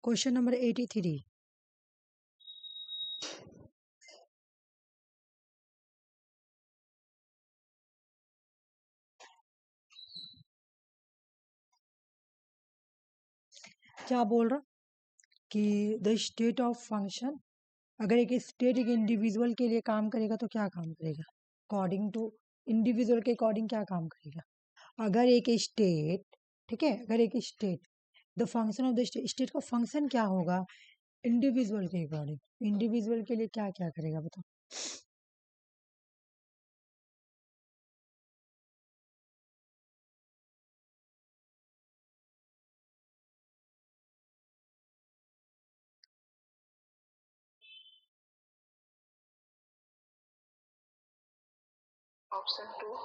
Question number 83। क्या बोल रहा कि द स्टेट ऑफ फंक्शन, अगर एक स्टेट एक इंडिविजुअल के लिए काम करेगा तो क्या काम करेगा? अकॉर्डिंग टू इंडिविजुअल के अकॉर्डिंग क्या काम करेगा? अगर एक स्टेट, ठीक है, अगर एक state, the function of the state का फंक्शन क्या होगा इंडिविजुअल के अकॉर्डिंग? इंडिविजुअल के लिए क्या क्या करेगा बताओ? ऑप्शन 2।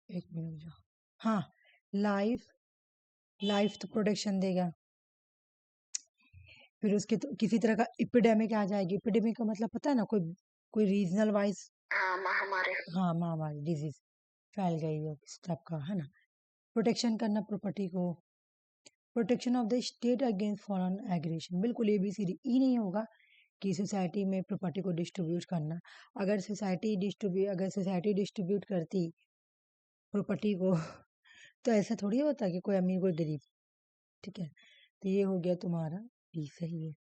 एक मिनट जाओ। हाँ, लाइफ, लाइफ तो प्रोटेक्शन देगा। फिर उसके तो किसी तरह का एपिडेमिक आ जाएगी। एपिडेमिक का मतलब पता है ना, कोई कोई रीजनल वाइज, हाँ, महामारी। हाँ महामारी, डिजीज फैल गई हो इस टाइप का, है ना। प्रोटेक्शन करना प्रॉपर्टी को, protection of the state against foreign aggression, बिल्कुल ABCD ई नहीं होगा कि सोसाइटी में प्रॉपर्टी को डिस्ट्रीब्यूट करना। अगर सोसाइटी डिस्ट्रीब्यूट करती प्रॉपर्टी को तो ऐसा थोड़ी होता कि कोई अमीर कोई गरीब, ठीक है। तो ये हो गया तुम्हारा बी सही है।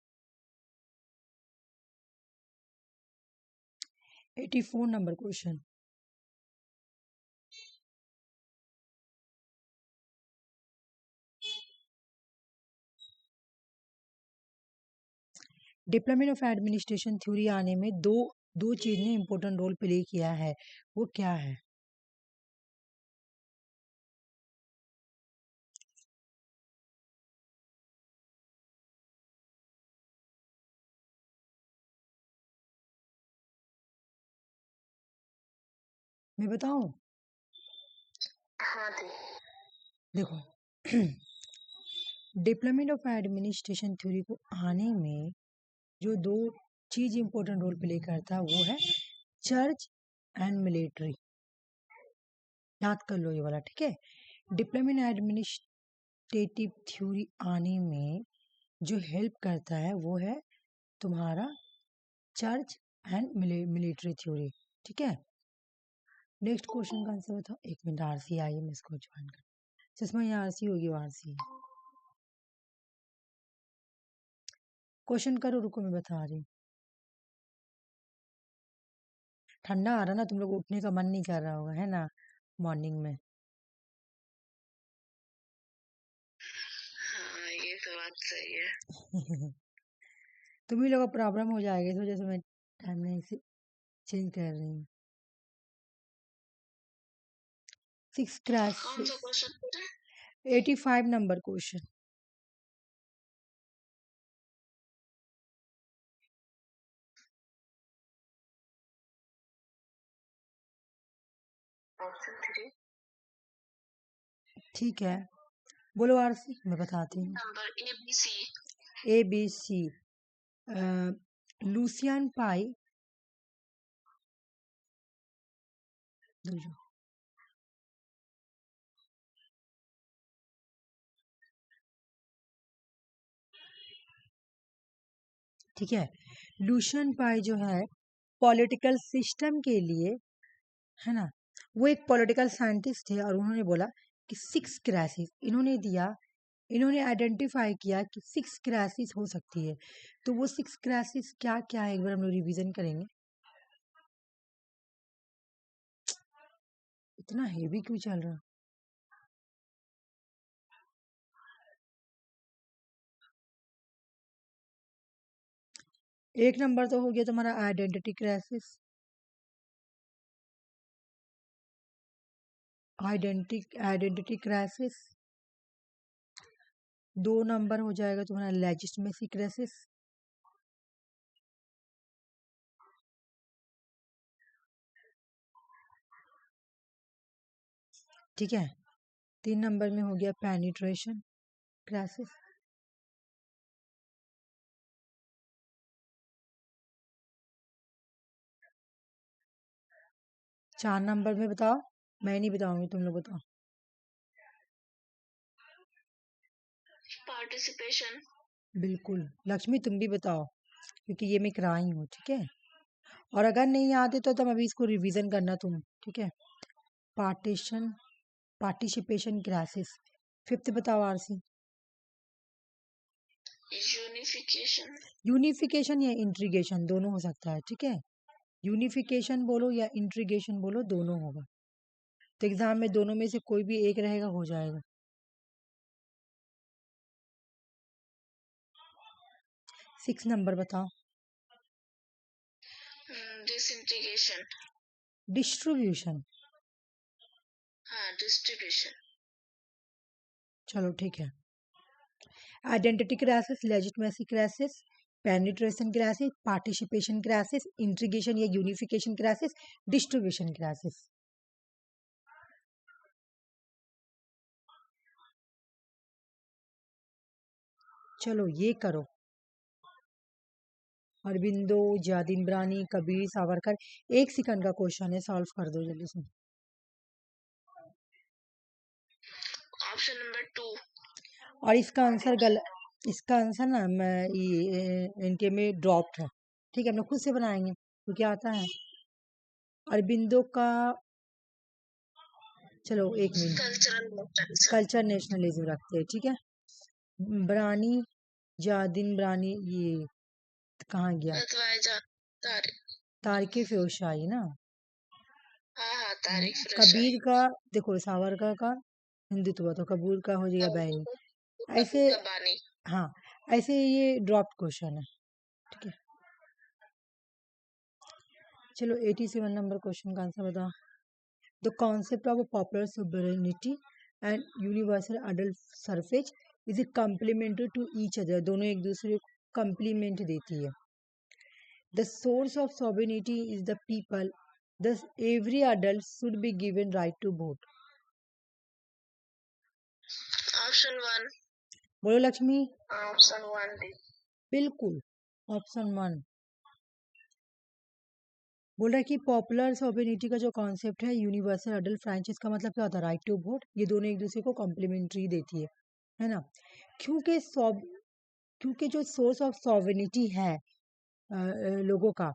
84 number question. Diplomat of administration theory आने में दो दो चीज ने इम्पोर्टेंट रोल प्ले किया है, वो क्या है? मैं बताऊं? हाँ दी। देखो डिप्लोमेट ऑफ एडमिनिस्ट्रेशन थ्योरी को आने में जो दो चीज इम्पोर्टेंट रोल प्ले करता है वो है चर्च एंड मिलिट्री। याद कर लो ये वाला, ठीक है। डिप्लोमेट एडमिनिस्ट्रेटिव थ्योरी आने में जो हेल्प करता है वो है तुम्हारा चर्च एंड मिलिट्री थ्योरी, ठीक है। नेक्स्ट क्वेश्चन का आंसर बताओ। एक मिनट, आरसी आई है, मैं इसको ज्वाइन कर, चश्मा यहाँ आरसी होगी, आरसी है। क्वेश्चन करो, रुको मैं बता रही हूँ। ठंडा आ रहा ना, तुम लोग उठने का मन नहीं कर रहा होगा, है ना, मॉर्निंग में। हाँ, ये तो बात सही है। तुम ही लोग का प्रॉब्लम हो जाएगा, इस वजह से मैं टाइम नहीं से चेंज कर रही हूँ। 6 क्रैश, कौन सा क्वेश्चन पूछा? 85 नंबर क्वेश्चन। ऑप्शन 3। ठीक है, बोलो आरसी, मैं बताती हूँ। Number ABC। ABC, लूसियन पाई, ठीक है। लूशियन पाई जो है पॉलिटिकल सिस्टम के लिए, है ना, वो एक पॉलिटिकल साइंटिस्ट थे और उन्होंने बोला कि 6 क्राइसिस इन्होंने दिया, इन्होंने आइडेंटिफाई किया कि 6 क्राइसिस हो सकती है। तो वो 6 क्राइसिस क्या क्या है एक बार हम लोग रिविजन करेंगे। इतना हेवी क्यों चल रहा? एक नंबर तो हो गया तुम्हारा identity crisis, identity crisis. 2 number हो जाएगा तुम्हारा लेजिस्लेटिव क्राइसिस। ठीक है, 3 नंबर में हो गया पेनिट्रेशन क्राइसिस। 4 नंबर में बताओ, मैं नहीं बताऊंगी, तुम लोग बताओ। पार्टिसिपेशन। बिल्कुल। लक्ष्मी तुम भी बताओ, क्योंकि ये मैं कराई हूँ, ठीक है। और अगर नहीं आते तो तुम अभी इसको रिवीजन करना तुम, ठीक है। Partition, participation classes. फिफ्थ बताओ आरसी। यूनिफिकेशन। यूनिफिकेशन या इंट्रीगेशन दोनों हो सकता है, ठीक है। यूनिफिकेशन बोलो या इंट्रीगेशन बोलो, दोनों होगा। तो एग्जाम में दोनों में से कोई भी एक रहेगा, हो जाएगा। 6 नंबर बताओ। डिसइंटीग्रेशन। डिस्ट्रीब्यूशन। हाँ, डिस्ट्रीब्यूशन। चलो ठीक है। Identity crisis, legitimacy crisis, penetration crisis, participation crisis, integration या यूनिफिकेशन क्राइसिस, डिस्ट्रीब्यूशन क्राइसिस। चलो ये करो। अरबिंदो, जादिन ब्रानी, कबीर, सावरकर। 1 सेकंड का क्वेश्चन है, सॉल्व कर दो जल्दी से। Option number 2। और इसका आंसर इसका आंसर ना मैं इनके में ड्रॉप्ड है, ठीक है। हम लोग खुद से बनाएंगे तो क्या आता है। अरबिंदो का, चलो 1 मिनट, कल्चरल। कल्चर नेशनलिज्म रखते हैं, ठीक है। ब्रानी, जादिन ब्रानी, ये कहाँ गया। तारिक फिरोज शाही ना। हाँ, तारिक फिरोज कबीर शाही। का, देखो सावरकर का हिंदुत्व, तो कबीर का हो जाएगा बैनी। ऐसे, बानी। हाँ, ऐसे ये ड्रॉप क्वेश्चन है, ठीक है। चलो 87 नंबर क्वेश्चन का आंसर बताओ। The concept of popular sovereignty and universal adult suffrage is a complementary to each other, दोनों एक दूसरे को कम्प्लीमेंट देती है। The source of sovereignty is the people, thus every adult should be given right to vote. Option 1। बोलो Lakshmi. Option 1 बिल्कुल, option 1 बोल रहा है कि पॉपुलर सोवरेनिटी का जो कॉन्सेप्ट है, यूनिवर्सल अडल्ट फ्रैंचाइज का मतलब क्या होता है, राइट टू वोट। ये दोनों एक दूसरे को कॉम्प्लीमेंट्री देती है ना। क्योंकि क्योंकि जो सोर्स ऑफ सोवरेनिटी है लोगों का,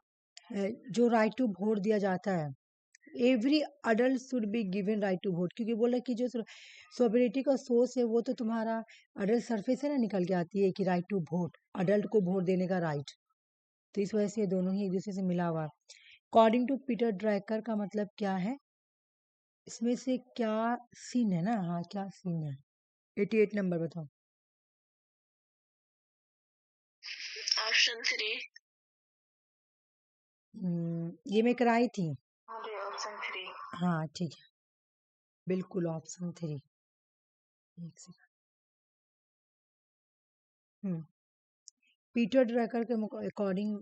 जो राइट टू वोट दिया जाता है, every adult should be given right to vote. क्योंकि बोला कि जो सोवरेनिटी का सोर्स है वो तो तुम्हारा अडल्ट सरफेस है ना, निकल के आती है कि राइट टू वोट, अडल्ट को वोट देने का राइट। तो इस वजह से ये दोनों ही एक दूसरे से मिला हुआ। अकॉर्डिंग टू पीटर ड्रैकर का मतलब क्या है, इसमें से क्या सीन है ना, हाँ क्या सीन है। 88 नंबर बताओ। ऑप्शन 3। ये मैं कराई थी। ऑप्शन 3। हाँ ठीक है, बिल्कुल ऑप्शन 3। एक सेकंड। पीटर ड्रैकर के अकॉर्डिंग,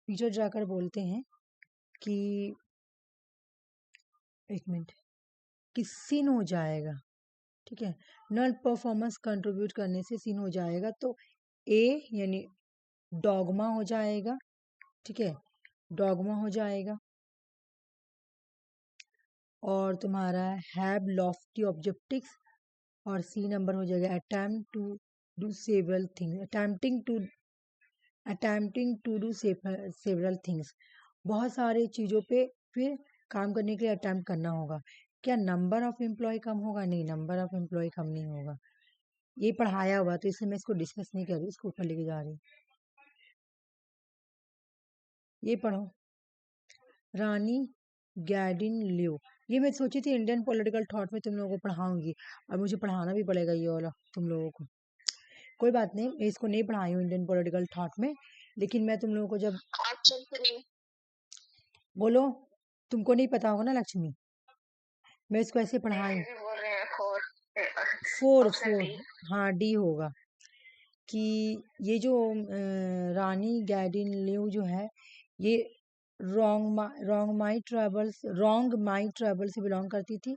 पीटर ड्रैकर बोलते हैं कि, एक मिनट, कि सीन हो जाएगा, ठीक है। नल परफॉर्मेंस कंट्रीब्यूट करने से सीन हो जाएगा, तो ए यानी डॉगमा हो जाएगा, ठीक है, डॉगमा हो जाएगा। और तुम्हारा हैव लॉफ्टी ऑब्जेक्टिव्स, और सी नंबर हो जाएगा attempt to do several things, attempting to do several things, बहुत सारे चीज़ों पे फिर काम करने के लिए अटेम्प्ट करना होगा। क्या नंबर ऑफ एम्प्लॉय कम होगा, नहीं, नंबर ऑफ एम्प्लॉय कम नहीं होगा। ये पढ़ाया हुआ तो इसलिए मैं इसको डिस्कस नहीं कर रही, इसको ऊपर लेके जा रही। ये पढ़ो, रानी गैडिन लियो। ये मैं सोची थी इंडियन पॉलिटिकल थॉट में तुम लोगों को पढ़ाऊंगी, और मुझे पढ़ाना भी पड़ेगा ये वाला तुम लोगों को। कोई बात नहीं, मैं इसको नहीं पढ़ाई हूँ इंडियन पॉलिटिकल थॉट में, लेकिन मैं तुम लोगों को जब, ऑप्शन 3। बोलो, तुमको नहीं पता होगा ना लक्ष्मी, मैं इसको ऐसे पढ़ाई। बोल रहे हैं 4। Four option four D. हाँ डी होगा। कि ये जो रानी गैडिन लियो जो है, ये रॉन्ग माई ट्राइबल से बिलोंग करती थी,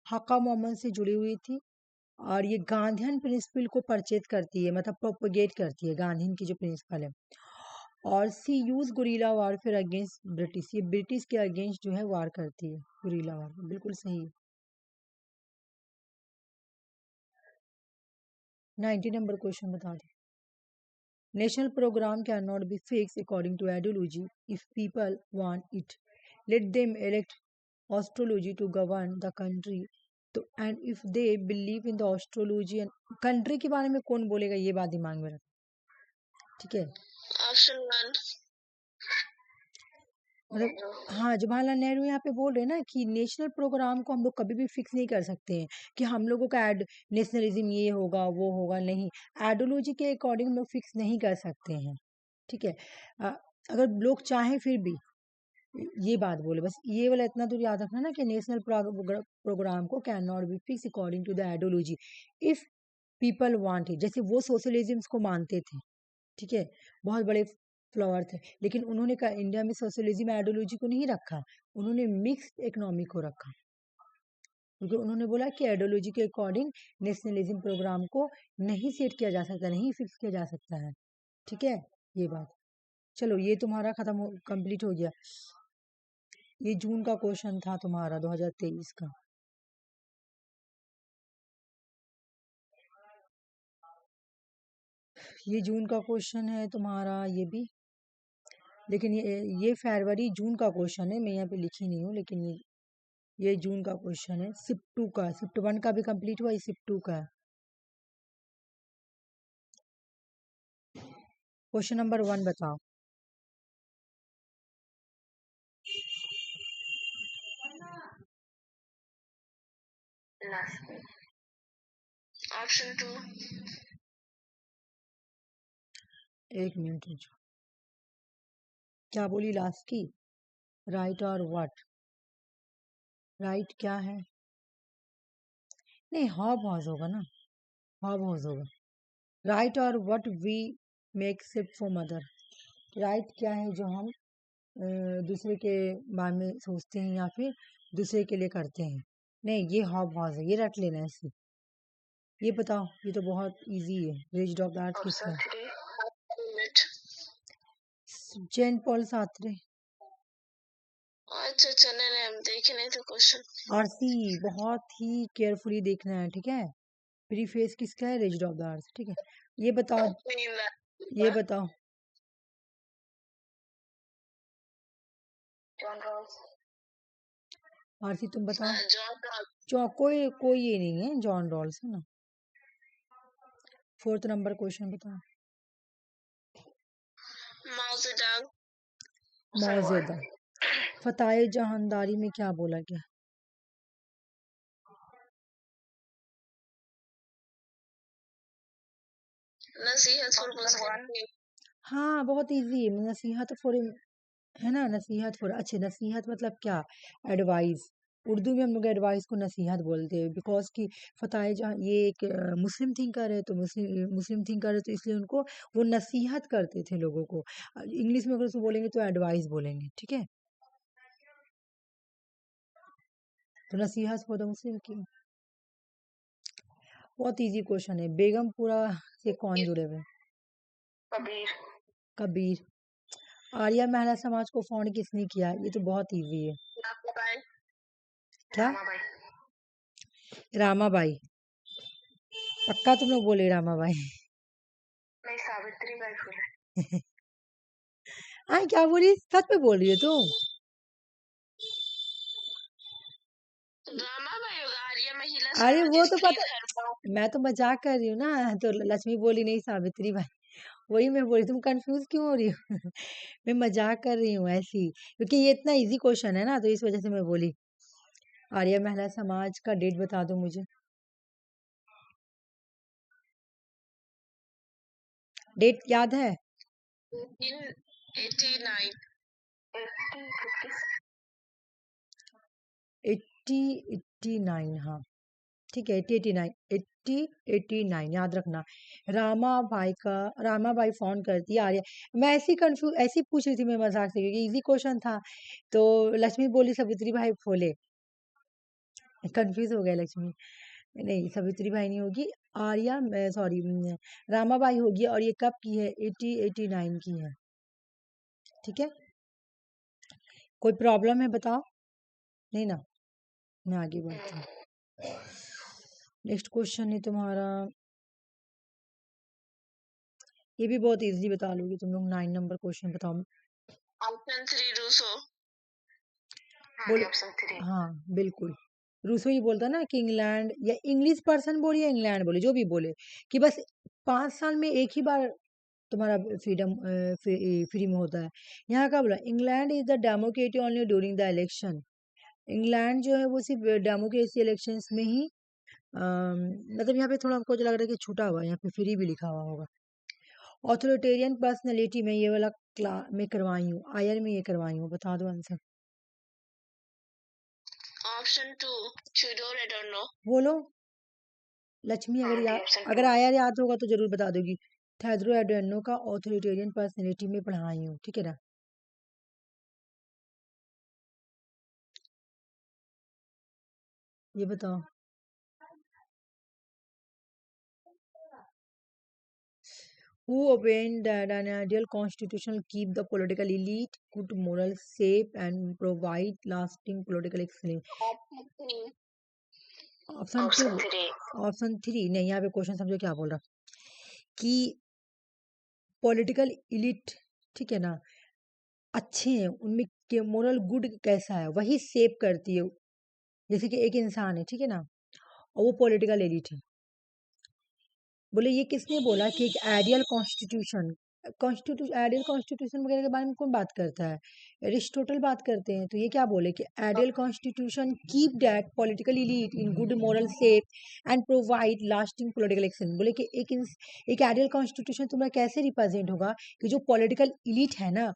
हक्का मोहम्मद से जुड़ी हुई थी, और ये गांधीयन प्रिंसिपल को परचेज करती है, मतलब प्रोपोगेट करती है गांधीन की जो प्रिंसिपल है। और सी यूज गुरीला वारफेयर अगेंस्ट ब्रिटिश, ये ब्रिटिश के अगेंस्ट जो है वार करती है, गुरीला वार, बिल्कुल सही है। 90 नंबर क्वेश्चन बता दो। National programme can not be fix according to ideology if people want it, let them elect astrology to govern the country. तो and if they believe in the astrology and country के बारे में कौन बोलेगा, ये बात दिमाग में रख, ठीक है। ऑप्शन 1 मतलब हाँ, जवाहरलाल नेहरू यहाँ पे बोल रहे हैं ना कि नेशनल प्रोग्राम को हम लोग कभी भी फिक्स नहीं कर सकते हैं कि हम लोगों का नेशनलिज्म ये होगा वो होगा, नहीं, आइडियोलॉजी के अकॉर्डिंग हम लोग फिक्स नहीं कर सकते हैं, ठीक है। अगर लोग चाहें फिर भी, ये बात बोले बस, ये वाला इतना दूर याद रखना ना कि नेशनल प्रोग्राम को can not be fix according to the ideology if people want it. जैसे वो सोशलिज्म को मानते थे, ठीक है, बहुत बड़े फ्लावर थे, लेकिन उन्होंने कहा इंडिया में सोशलिज्म आइडियोलॉजी को नहीं रखा, उन्होंने मिक्स्ड इकोनॉमी को रखा, क्योंकि उन्होंने बोला कि आइडियोलॉजी के अकॉर्डिंग नेशनलिज्म प्रोग्राम को नहीं सेट किया जा सकता, नहीं फिक्स किया जा सकता है, ठीक है, ये बात। चलो ये तुम्हारा खत्म कंप्लीट हो गया। ये जून का क्वेश्चन था तुम्हारा 2023 का। ये जून का क्वेश्चन है तुम्हारा ये भी, लेकिन ये फरवरी जून का क्वेश्चन है, मैं यहाँ पे लिखी नहीं हूँ, लेकिन ये जून का क्वेश्चन है। शिफ्ट 2 का, शिफ्ट 1 का भी कंप्लीट हुआ, ये शिफ्ट 2 का है। क्वेश्चन नंबर 1 बताओ। ऑप्शन 2 एक मिनट रुको, क्या बोली लास्ट की? राइट और व्हाट? राइट क्या है? नहीं, हॉब हाउस होगा ना, हॉब हाउस होगा। राइट और what we make shift for mother. Right क्या है जो हम दूसरे के बारे में सोचते हैं या फिर दूसरे के लिए करते हैं। नहीं, ये हॉब हाउस है, ये रट लेना है इसे। ये बताओ, ये तो बहुत इजी है। रिच ऑफ द अर्थ किसका ऑप्शन है? 3 जैन पॉल सार्त्रे। अच्छा अच्छा, नहीं हम देखे नहीं थे क्वेश्चन। आरसी बहुत ही केयरफुली देखना है, ठीक है। प्रीफेस किसका है? रिच ऑफ द अर्थ, ठीक है। ये बताओ, ये बताओ, जॉन रॉल्स। आरसी तुम बताओ। John Rawls. कोई कोई ये नहीं है, जॉन रॉल्स है ना। 4th नंबर क्वेश्चन बताओ। माओ जेडंग। माओ जेडंग। फतेह जहांदारी में क्या बोला गया? नसीहत फॉर मुस्लिम। हाँ, बहुत इजी है। नसीहत फॉर, है ना, नसीहत फॉर, अच्छे, नसीहत मतलब क्या? एडवाइस। उर्दू में हम लोग एडवाइस को नसीहत बोलते हैं, बिकॉज कि फतेह जहाँ ये एक मुस्लिम थिंकर है, तो मुस्लिम मुस्लिम थिंकर है, तो इसलिए उनको वो नसीहत करते थे लोगों को। इंग्लिश में अगर उसको बोलेंगे तो एडवाइस बोलेंगे, ठीक है। तो नसीहत फॉर द मुस्लिम की। बहुत इजी क्वेश्चन है। बेगमपुरा से कौन जुड़े हुए? कबीर। कबीर। आर्या महिला समाज को फाउंड किसने किया? ये तो बहुत इजी है। रामाबाई। क्या? रामाबाई। रामाबाई। पक्का तुम लोग बोले रामाबाई? नहीं, सावित्री बाई फुले। हाँ, क्या बोली? सच में बोल रही हो तुम? रामाबाई होगा, आर्य महिला अरे समाज वो तो स्त्री पता, धर्म। मैं तो मजाक कर रही हूँ ना, तो लक्ष्मी बोली नहीं, सावित्री बाई, वही मैं बोली। तुम कंफ्यूज क्यों हो रही हो? मैं मजाक कर रही हूँ ऐसी, क्योंकि ये इतना इजी क्वेश्चन है ना, तो इस वजह से मैं बोली। आर्य महिला समाज का डेट बता दो मुझे। डेट याद है? 1889। 8089, हाँ ठीक है, 8089, 8089 याद रखना। रामाबाई फोन करती है आर्य। मैं ऐसी कंफ्यूज ऐसी पूछ रही थी मैं मजाक से, क्योंकि इजी क्वेश्चन था, तो लक्ष्मी बोली सावित्री भाई फूले, कंफ्यूज हो गया लक्ष्मी। नहीं, सावित्री भाई नहीं होगी, आर्या, सॉरी, रामाबाई होगी, और ये कब की है? 8089 की है, ठीक है। कोई प्रॉब्लम है बताओ? नहीं ना, मैं आगे बढ़ती हूँ। नेक्स्ट क्वेश्चन है तुम्हारा ये भी बहुत इजीली बता लोगे तुम लोग। 9 नंबर क्वेश्चन बताओ। Option 3 Rousseau. हाँ बोलो। जी, ऑप्शन 3। हाँ बिल्कुल, रूसो ही बोलता ना कि इंग्लैंड, या इंग्लिश पर्सन बोले या इंग्लैंड बोले, जो भी बोले, कि बस 5 साल में एक ही बार तुम्हारा फ्रीडम फ्री में होता है। यहाँ का बोला England is the democracy only during the election. England जो है वो सिर्फ डेमोक्रेसी इलेक्शंस में ही मतलब यहाँ पे थोड़ा हमको जो लग रहा है कि छूटा हुआ है, यहाँ पे फ्री भी लिखा हुआ होगा। ऑथोरिटेरियन पर्सनैलिटी में ये वाला में करवाई हूँ, आयर में ये करवाई हूँ, बता दो answer. Option 2 Trudeau, I don't know. बोलो लक्ष्मी, हाँ जी, ऑप्शन अगर 2। आयर याद होगा तो जरूर बता दोगी। थेड्रो एडोनो का ऑथोरिटेरियन पर्सनैलिटी में पढ़ाई हूँ, ठीक है ना। ये बताओ। Who obtained that an ideal constitution keep the political elite, good moral shape and provide lasting political excellence? Option 3। Option two. Option 3। Option three नहीं, यहाँ पे क्वेश्चन समझो क्या बोल रहा कि पॉलिटिकल इलिट, ठीक है ना, अच्छे हैं, उनमें के मोरल गुड कैसा है वही सेव करती है। जैसे कि एक इंसान है, ठीक है ना, और वो पॉलिटिकल एलिट है। बोले ये किसने बोला कि एक आइडियल कॉन्स्टिट्यूशन, आइडियल कॉन्स्टिट्यूशन वगैरह के बारे में कौन बात करता है? एरिस्टोटल बात करते हैं। तो ये क्या बोले कि ideal constitution keep that political elite in good moral shape and provide lasting political action. बोले कि एक आइडियल कॉन्स्टिट्यूशन तुम्हारा कैसे रिप्रेजेंट होगा कि जो पॉलिटिकल इलीट है ना,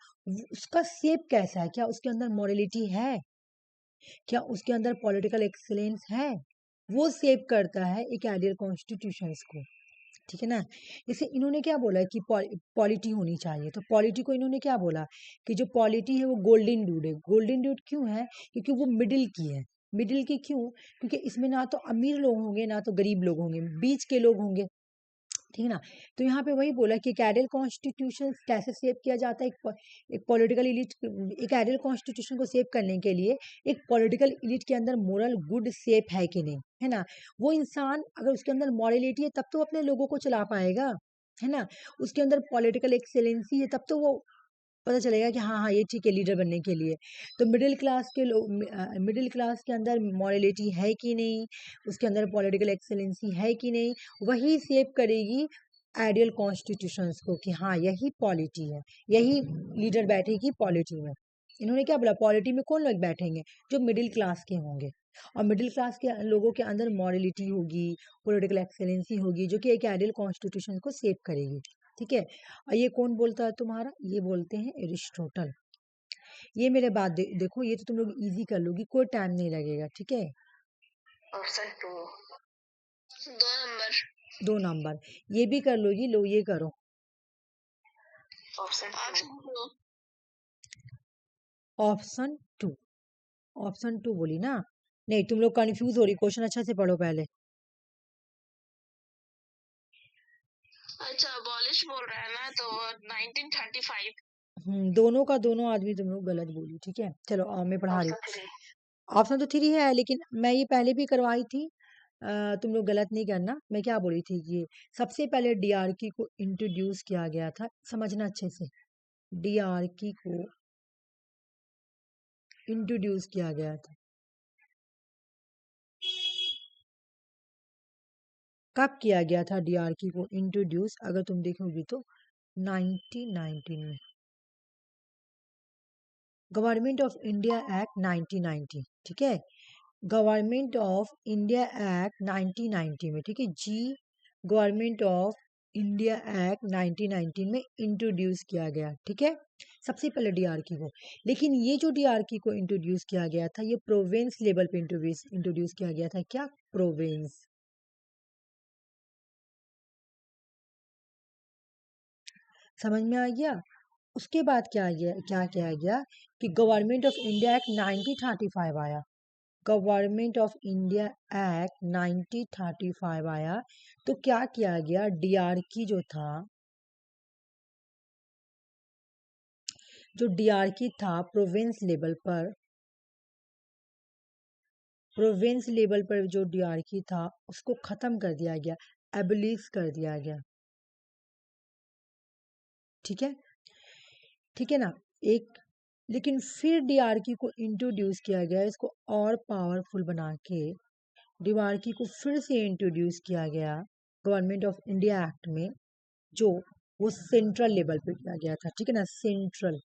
उसका शेप कैसा है, क्या उसके अंदर मॉरलिटी है, क्या उसके अंदर पॉलिटिकल एक्सीलेंस है, वो सेव करता है एक आइडियल कॉन्स्टिट्यूशंस को, ठीक है ना। जैसे इन्होंने क्या बोला कि पॉलिटी होनी चाहिए, तो पॉलिटी को इन्होंने क्या बोला कि जो पॉलिटी है वो गोल्डन ड्यूड है। गोल्डन ड्यूड क्यों है? क्योंकि वो मिडिल की है। मिडिल की क्यों? क्योंकि इसमें ना तो अमीर लोग होंगे ना तो गरीब लोग होंगे, बीच के लोग होंगे, ठीक है ना। तो यहाँ पे वही बोला कि एक आइडियल कॉन्स्टिट्यूशन कैसे सेव किया जाता है। एक पॉलिटिकल इलीट, एक आइडियल कॉन्स्टिट्यूशन को सेव करने के लिए एक पॉलिटिकल इलीट के अंदर मोरल गुड सेफ है कि नहीं, है ना। वो इंसान अगर उसके अंदर मॉरलिटी है तब तो अपने लोगों को चला पाएगा, है ना। उसके अंदर पॉलिटिकल एक्सेलेंसी है तब तो वो पता चलेगा कि हाँ हाँ ये ठीक है लीडर बनने के लिए। तो मिडिल क्लास के लोग, मिडिल क्लास के अंदर मॉरलिटी है कि नहीं, उसके अंदर पॉलिटिकल एक्सेलेंसी है कि नहीं, वही सेव करेगी आइडियल कॉन्स्टिट्यूशंस को कि हाँ यही पॉलिटी है, यही लीडर बैठेगी पॉलिटी में। इन्होंने क्या बोला, पॉलिटी में कौन लोग बैठेंगे? जो मिडिल क्लास के होंगे, और मिडिल क्लास के लोगों के अंदर मॉरलिटी होगी, पॉलिटिकल एक्सेलेंसी होगी, जो कि एक आइडियल कॉन्स्टिट्यूशन को सेव करेगी, ठीक है। और ये कौन बोलता है तुम्हारा? ये बोलते हैं एरिस्टोटल। ये मेरे बात देखो, ये तो तुम लोग इजी कर लोगी, कोई टाइम नहीं लगेगा, ठीक है। Option 2 2 number. 2 नंबर ये भी कर लोगी, लो ये करो। Option 2। Option two, option two बोली ना। नहीं तुम लोग कंफ्यूज हो रही, क्वेश्चन अच्छा से पढ़ो पहले। अच्छा, अबॉलिश बोल रहा है ना, तो 1935। दोनों का दोनों आदमी तुम लोग गलत बोली, ठीक है। चलो मैं पढ़ा रही ऑप्शन 3। हूँ। ऑप्शन तो 3 है, लेकिन मैं ये पहले भी करवाई थी। तुम लोग गलत नहीं करना। मैं क्या बोली थी कि सबसे पहले डीआरकी को इंट्रोड्यूस किया गया था, समझना अच्छे से। डीआरकी को इंट्रोड्यूस किया गया था कब किया गया था? डीआरकी को इंट्रोड्यूस अगर तुम देखोगी तो 1919 में, गवर्नमेंट ऑफ इंडिया एक्ट 1990, ठीक है। गवर्नमेंट ऑफ इंडिया एक्ट 1990 में, ठीक है जी, गवर्नमेंट ऑफ इंडिया एक्ट 1919 में इंट्रोड्यूस किया गया, ठीक है, सबसे पहले डीआरकी को। लेकिन ये जो डीआरकी को इंट्रोड्यूस किया गया था, ये प्रोविंस लेवल पे इंट्रोड्यूस किया गया था। क्या? प्रोविंस। समझ में आ गया? उसके बाद क्या किया गया कि गवर्नमेंट ऑफ इंडिया एक्ट 1935 आया। गवर्नमेंट ऑफ इंडिया एक्ट 1935 आया, तो क्या किया गया, डीआरकी जो था, जो डीआरकी था प्रोविंस लेवल पर जो डीआरकी था उसको खत्म कर दिया गया, एबलिश कर दिया गया। ठीक है, ठीक है ना। एक लेकिन फिर डीआरक्यू को इंट्रोड्यूस किया गया, इसको और पावरफुल बना के डीआरक्यू को फिर से इंट्रोड्यूस किया गया गवर्नमेंट ऑफ इंडिया एक्ट में, जो वो सेंट्रल लेवल पे किया गया था, ठीक है ना, सेंट्रल।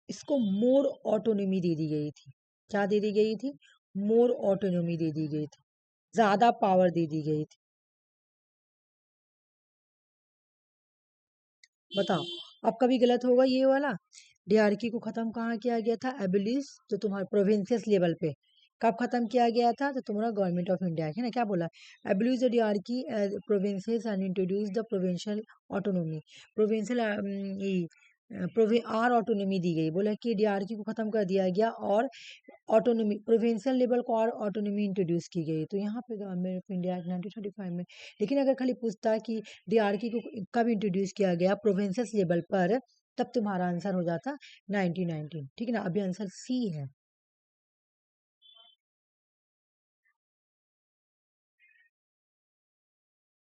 इसको मोर ऑटोनॉमी दे दी गई थी। क्या दे दी गई थी? मोर ऑटोनॉमी दे दी गई थी, ज्यादा पावर दे दी गई थी। बताओ, अब कभी गलत होगा ये वाला? डीआरक्यू को खत्म कहाँ किया गया था? एबिलिश, जो तुम्हारे प्रोविंसेस लेवल पे कब खत्म किया गया था? तो तुम्हारा गवर्नमेंट ऑफ इंडिया है ना, क्या बोला? Abolish the dyarchy provinces and introduce the provincial autonomy. Provincial are autonomy दी गई, बोला कि डीआरकी को खत्म कर दिया गया और ऑटोनॉमी प्रोविंशियल लेवल को और ऑटोनॉमी इंट्रोड्यूस की गई। तो यहाँ पे गवर्नमेंट ऑफ इंडिया 1935 में। लेकिन अगर खाली पूछता है कि डीआरकी को कब इंट्रोड्यूस किया गया प्रोविंसेस लेवल पर, तब तुम्हारा आंसर हो जाता 1919, ठीक है ना। अभी आंसर सी है।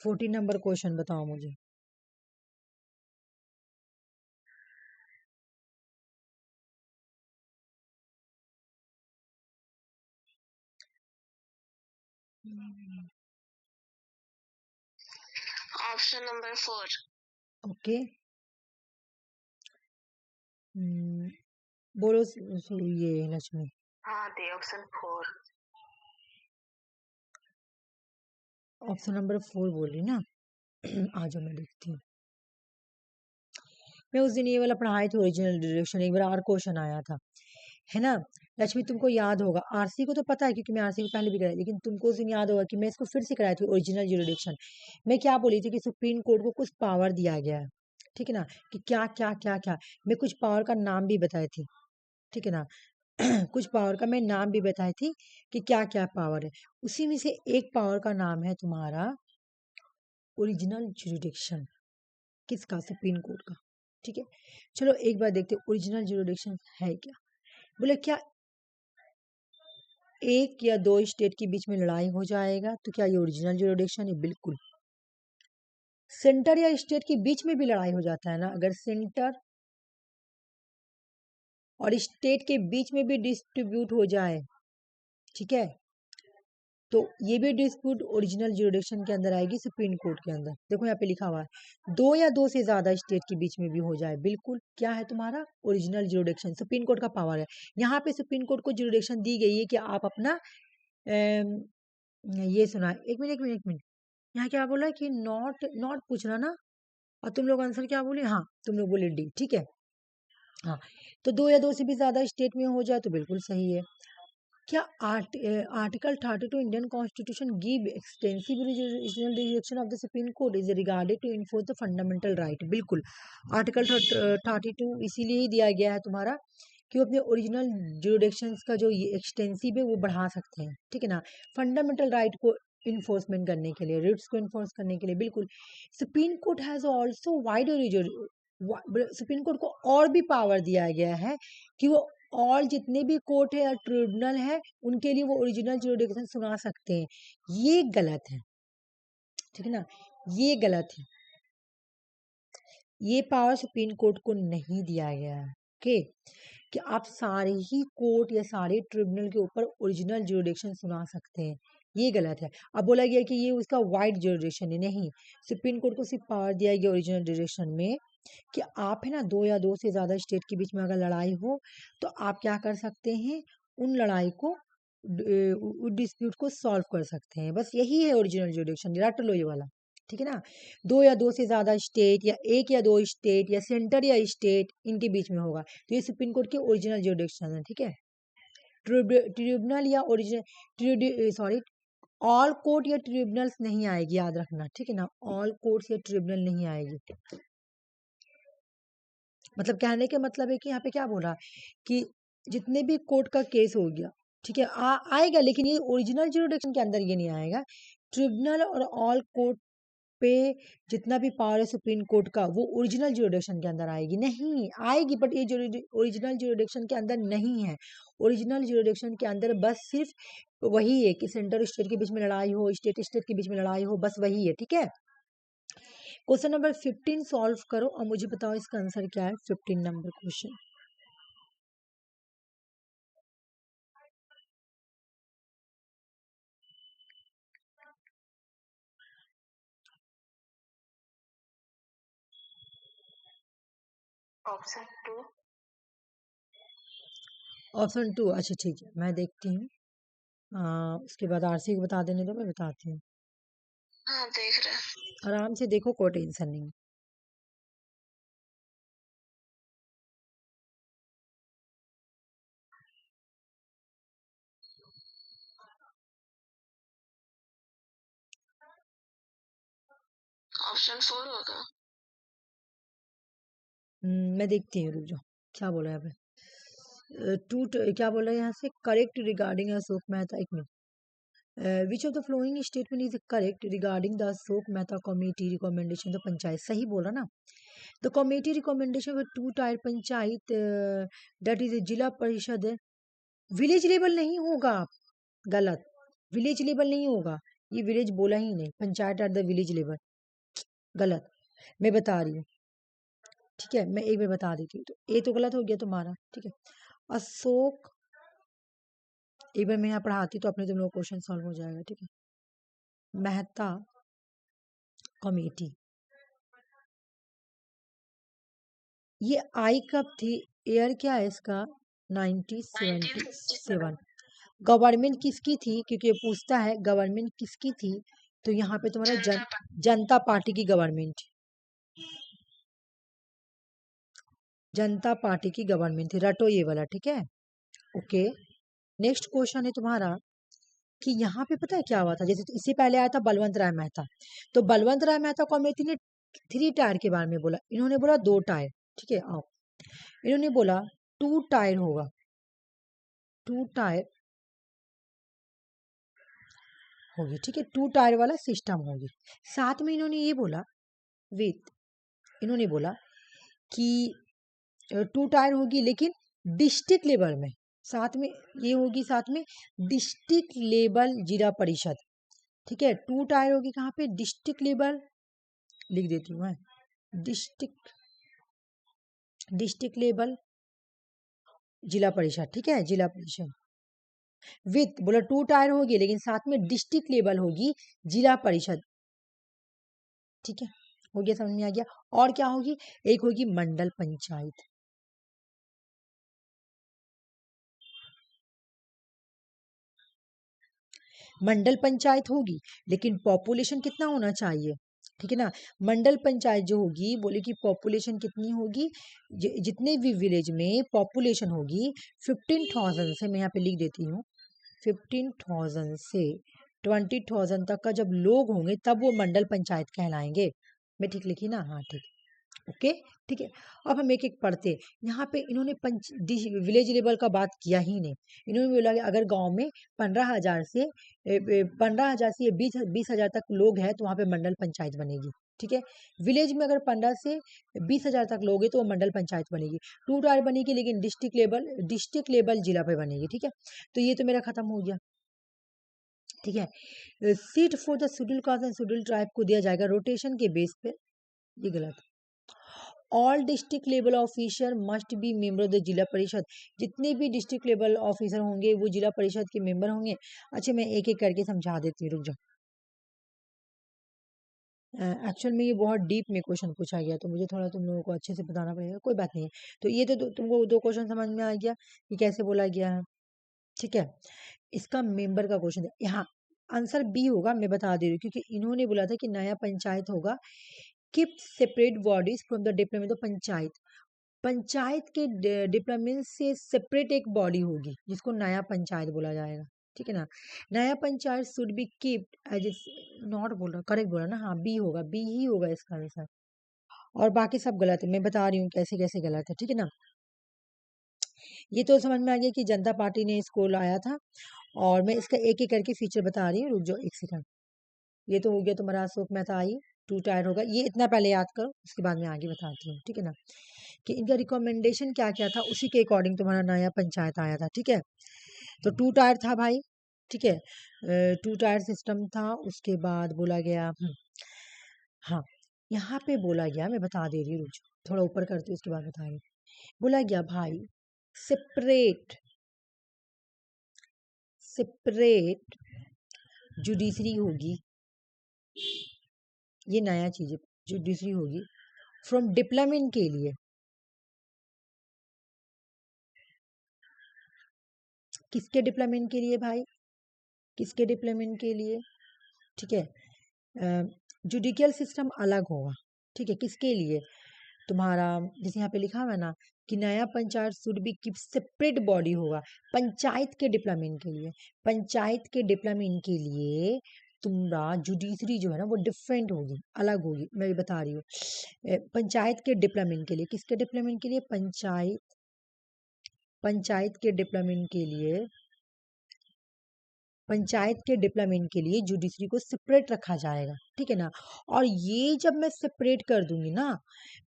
फोर्टीन नंबर क्वेश्चन बताओ मुझे। Option number 4. ओके, बोलो ये लक्ष्मी। हाँ, the option 4. ऑप्शन नंबर 4 बोल रही ना। आ जाओ, मैं देखती हूँ। मैं उस दिन ये वाला पढ़ाई थी, ओरिजिनल डिरेक्शन, एक बार और क्वेश्चन आया था, है ना। लक्ष्मी, तुमको याद होगा, आरसी को तो पता है क्योंकि मैं आरसी को पहले भी कराई, लेकिन तुमको उस दिन याद होगा कि मैं इसको फिर से कराई थी, ओरिजिनल जुरिडिक्शन। मैं क्या बोली थी कि सुप्रीम कोर्ट को कुछ पावर दिया गया है, ठीक है ना, कि क्या क्या क्या क्या। मैं कुछ पावर का नाम भी बताई थी, ठीक है ना। कुछ पावर का मैं नाम भी बताई थी कि क्या क्या पावर है। उसी में से एक पावर का नाम है तुम्हारा ओरिजिनल जुरिडिक्शन। किसका? सुप्रीम कोर्ट का, ठीक है। चलो एक बार देखते ओरिजिनल जुरिडिक्शन है क्या। बोले क्या एक या दो स्टेट के बीच में लड़ाई हो जाएगा तो क्या ये ओरिजिनल जुरिडिक्शन है? बिल्कुल। सेंटर या स्टेट के बीच में भी लड़ाई हो जाता है ना, अगर सेंटर और स्टेट के बीच में भी डिस्ट्रीब्यूट हो जाए, ठीक है, तो ये भी डिस्प्यूट ओरिजिनल जुरिडिक्शन के अंदर आएगी, सुप्रीम कोर्ट के अंदर। देखो यहाँ पे लिखा हुआ है, दो या दो से ज्यादा स्टेट के बीच में भी हो जाए, बिल्कुल क्या है तुम्हारा? ओरिजिनल जुरिडिक्शन, सुप्रीम कोर्ट का पावर है। यहाँ पे सुप्रीम कोर्ट को जुरिडिक्शन दी गई है कि आप अपना ये सुना, एक मिनट एक मिनट एक मिनट, यहाँ क्या बोला कि नॉट नॉट पूछना ना, और तुम लोग आंसर क्या बोले? हाँ, तुम लोग बोले डी, ठीक है। हाँ, तो दो या दो से भी ज्यादा स्टेट में हो जाए तो बिल्कुल सही है। क्या article 32 Indian constitution give extensive regional direction of the supreme court is regarded to enforce the fundamental right. बिल्कुल, आर्टिकल 32 इसीलिए ही दिया गया है तुम्हारा कि वो अपने ओरिजिनल जुरिडिक्शंस का जो ये एक्सटेंसिव है वो बढ़ा सकते हैं, ठीक है ना, फंडामेंटल राइट को इन्फोर्समेंट करने के लिए, रिट्स को इन्फोर्स करने के लिए। बिल्कुल, supreme court has also wide, supreme court को और भी पावर दिया गया है कि वो और जितने भी कोर्ट है या ट्रिब्यूनल है उनके लिए वो ओरिजिनल जुरिडिक्शन सुना सकते हैं। ये गलत है, ठीक है ना, ये गलत है। ये पावर सुप्रीम कोर्ट को नहीं दिया गया है, ओके, कि आप सारे ही कोर्ट या सारे ट्रिब्यूनल के ऊपर ओरिजिनल जुरिडिक्शन सुना सकते हैं, ये गलत है। अब बोला गया कि ये उसका वाइड जुरिडिक्शन है, नहीं, सुप्रीम कोर्ट को सिर्फ पावर दिया गया ओरिजिनल जुरिडिक्शन में कि आप है ना दो या दो से ज्यादा स्टेट के बीच में अगर लड़ाई हो तो आप क्या कर सकते हैं, उन लड़ाई को डिस्प्यूट को सॉल्व कर सकते हैं, बस यही है ओरिजिनल जुरिडिक्शन। रट लो ये वाला, ठीक है ना। दो या दो से ज्यादा स्टेट या एक या दो स्टेट या सेंटर या स्टेट इनके बीच में होगा तो ये सुप्रीम कोर्ट के ओरिजिनल जुरिडिक्शन है, ठीक है। ट्रिब्यूनल या ओरिजिनल, सॉरी, ऑल कोर्ट या ट्रिब्यूनल्स नहीं आएगी, याद रखना, ठीक है ना, ऑल कोर्ट्स या ट्रिब्यूनल नहीं आएगी। मतलब कहने के मतलब है कि यहाँ पे क्या बोला कि जितने भी कोर्ट का केस हो गया, ठीक है, आएगा, लेकिन ये ओरिजिनल जुरिडिक्शन के अंदर ये नहीं आएगा। ट्रिब्यूनल और ऑल कोर्ट पे जितना भी पावर है सुप्रीम कोर्ट का वो ओरिजिनल जुरिडिक्शन के अंदर आएगी, नहीं आएगी, बट ये ओरिजिनल जुरिडिक्शन के अंदर नहीं है। ओरिजिनल जुरिडिक्शन के अंदर बस सिर्फ वही है कि सेंटर स्टेट के बीच में लड़ाई हो, स्टेट स्टेट के बीच में लड़ाई हो, बस वही है, ठीक है। क्वेश्चन नंबर 15 सॉल्व करो और मुझे बताओ इसका आंसर क्या है। 15 नंबर क्वेश्चन। ऑप्शन 2। ऑप्शन 2, अच्छा ठीक है, मैं देखती हूँ। उसके बाद आरसी को बता देने दो, मैं बताती हूँ। हाँ देख रहे। आराम से देखो, कोई टेंशन नहीं। ऑप्शन 4 होगा। मैं देखती हूँ, रुक जाओ, क्या बोला है यहाँ पे। क्या बोला है यहाँ से, करेक्ट रिगार्डिंग अशोक मेहता। एक minute. Which of the following statement is correct regarding the Ashok Mehta committee recommendation the panchayat. सही बोला ना। The committee recommendation for 2 tyre panchayat, that is जिला परिषद। विलेज लेवल नहीं होगा, गलत। विलेज लेवल नहीं होगा, ये विलेज बोला ही नहीं, panchayat at the village level, गलत। मैं बता रही हूँ, ठीक है, मैं एक बार बता देती हूँ। तो ये तो गलत हो गया तुम्हारा, ठीक है। अशोक, एक बार मैं यहाँ पढ़ाती तो अपने तुम लोग क्वेश्चन सॉल्व हो जाएगा, ठीक है। मेहता कमेटी, ये आई कब थी, ईयर क्या है इसका, 1977। 1957। गवर्नमेंट किसकी थी, क्योंकि ये पूछता है गवर्नमेंट किसकी थी, तो यहाँ पे तुम्हारा जनता पार्टी। जनता पार्टी की गवर्नमेंट, जनता पार्टी की गवर्नमेंट थी। रटो ये वाला, ठीक है, ओके। नेक्स्ट क्वेश्चन है तुम्हारा कि यहाँ पे पता है क्या हुआ था, जैसे इससे पहले आया था बलवंत राय मेहता, तो बलवंत राय मेहता कमेटी ने 3 टायर के बारे में बोला, इन्होंने बोला 2 टायर, ठीक है। आओ, इन्होंने बोला 2 टायर होगा, 2 टायर होगी, ठीक है, 2 टायर वाला सिस्टम होगी। साथ में इन्होंने ये बोला, विथ, इन्होंने बोला कि 2 टायर होगी लेकिन डिस्ट्रिक्ट लेवल में, साथ में ये होगी, साथ में डिस्ट्रिक्ट लेवल जिला परिषद, ठीक है। 2 टायर होगी कहाँ पे, डिस्ट्रिक्ट लेवल, लिख देती हूँ मैं, डिस्ट्रिक्ट डिस्ट्रिक्ट लेवल जिला परिषद, ठीक है, जिला परिषद। विथ बोला 2 टायर होगी लेकिन साथ में डिस्ट्रिक्ट लेवल होगी जिला परिषद, ठीक है, हो गया, समझ में आ गया। और क्या होगी, एक होगी मंडल पंचायत, मंडल पंचायत होगी लेकिन पॉपुलेशन कितना होना चाहिए, ठीक है ना। मंडल पंचायत जो होगी, बोले कि पॉपुलेशन कितनी होगी, जितने भी विलेज में पॉपुलेशन होगी 15,000 से, मैं यहाँ पे लिख देती हूँ, 15,000 से 20,000 तक का जब लोग होंगे तब वो मंडल पंचायत कहलाएंगे। मैं ठीक लिखी ना, हाँ ठीक, ओके, ठीक है। अब हम एक एक पढ़ते हैं। यहाँ पे इन्होंने विलेज लेवल का बात किया ही नहीं। इन्होंने बोला कि अगर गांव में 15,000 से 15,000 से 20,000 तक लोग हैं तो वहाँ पे मंडल पंचायत बनेगी, ठीक है। विलेज में अगर 15 से 20,000 तक लोग हैं तो वो मंडल पंचायत बनेगी। 2 टायर बनेगी लेकिन डिस्ट्रिक्ट लेवल जिला पे बनेगी, ठीक है। तो ये तो मेरा खत्म हो गया, ठीक है। Seat for the schedule caste and schedule tribe को दिया जाएगा रोटेशन के बेस पे, ये गलत। All district level officer must be member of the जिला परिषद, जितने भी डिस्ट्रिक्ट लेवल ऑफिसर होंगे वो जिला परिषद के मेंबर होंगे। अच्छा, मैं एक एक करके समझा देती हूँ, रुक जाओ। एक्चुअल में ये बहुत डीप में क्वेश्चन पूछा गया तो मुझे थोड़ा तुम लोगों को अच्छे से बताना पड़ेगा, कोई बात नहीं है। तो ये तो तुमको 2 क्वेश्चन समझ में आ गया कि कैसे बोला गया है, ठीक है। इसका मेंबर का क्वेश्चन है यहाँ, आंसर बी होगा, मैं बता दे रही हूँ, क्योंकि इन्होंने बोला था कि नया पंचायत होगा, keep separate bodies from the development panchayat, panchayat के डिप्लोमेंट से सेपरेट एक बॉडी होगी जिसको नया पंचायत बोला जाएगा, ठीक है ना। नया panchayat should be kept as, not बोल रहा, करेक्ट बोला ना, हाँ बी होगा, बी ही होगा इसका आंसर। और बाकी सब गलत है, मैं बता रही हूँ कैसे कैसे गलत है, ठीक है ना। ये तो समझ में आ गया कि जनता पार्टी ने इसको लाया था। और मैं इसका एक एक करके फीचर बता रही हूँ, रुक जाओ एक सेकंड। ये तो हो गया तुम्हारा अशोक मेहता आई, 2 टायर होगा, ये इतना पहले याद करो, उसके बाद मैं आगे बताती हूँ, ठीक है ना। कि इनका रिकमेंडेशन क्या क्या था, उसी के अकॉर्डिंग तुम्हारा नया पंचायत आया था, ठीक है। तो 2 टायर था भाई, ठीक है, 2 टायर सिस्टम था। उसके बाद बोला गया, हाँ, यहाँ पे बोला गया, मैं बता दे रही हूँ, रुक जाओ, थोड़ा ऊपर करती हूँ उसके बाद बता रही हूँ। बोला गया भाई सेपरेट सेपरेट जुडिशरी होगी, ये नया चीज है, जुडिशरी होगी फ्रॉम डिप्लोमेंट के लिए। किसके डिप्लोमेंट के लिए भाई? किसके डिप्लोमेंट के लिए? ठीक है, जुडिशियल सिस्टम अलग होगा। ठीक है, किसके लिए? तुम्हारा जैसे यहाँ पे लिखा हुआ है ना कि नया panchayat should be keep separate body होगा पंचायत के डिप्लोमेंट के लिए। पंचायत के डिप्लोमेंट के लिए तुम्हारा जुडिशरी जो है ना वो डिफरेंट होगी, अलग होगी, मैं बता रही हूँ। पंचायत के डिप्लोमेंट के लिए, किसके डिप्लोमेंट के लिए? पंचायत के डिप्लोमेंट के लिए, पंचायत के डिप्लोमेंट के लिए जुडिशरी को सेपरेट रखा जाएगा। ठीक है ना? और ये जब मैं सेपरेट कर दूंगी ना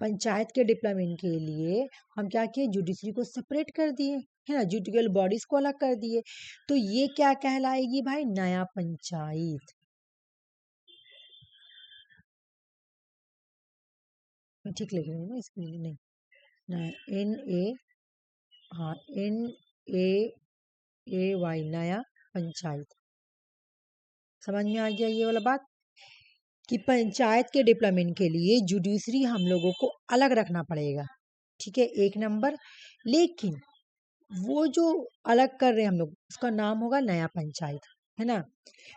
पंचायत के डिप्लोमेंट के लिए, हम क्या किए? जुडिशरी को सेपरेट कर दिए, है ना, जुडिशियल बॉडीज को अलग कर दिए। तो ये क्या कहलाएगी भाई? नया पंचायत। मैं ठीक लिख रही हूँ ना इसके लिए? नहीं, एन ए, हाँ, NAAY, नया पंचायत। समझ में आ गया ये वाला बात कि पंचायत के डिप्लोमेंट के लिए जुडिशरी हम लोगों को अलग रखना पड़ेगा। ठीक है, एक नंबर। लेकिन वो जो अलग कर रहे हैं हम लोग उसका नाम होगा नया पंचायत, है ना।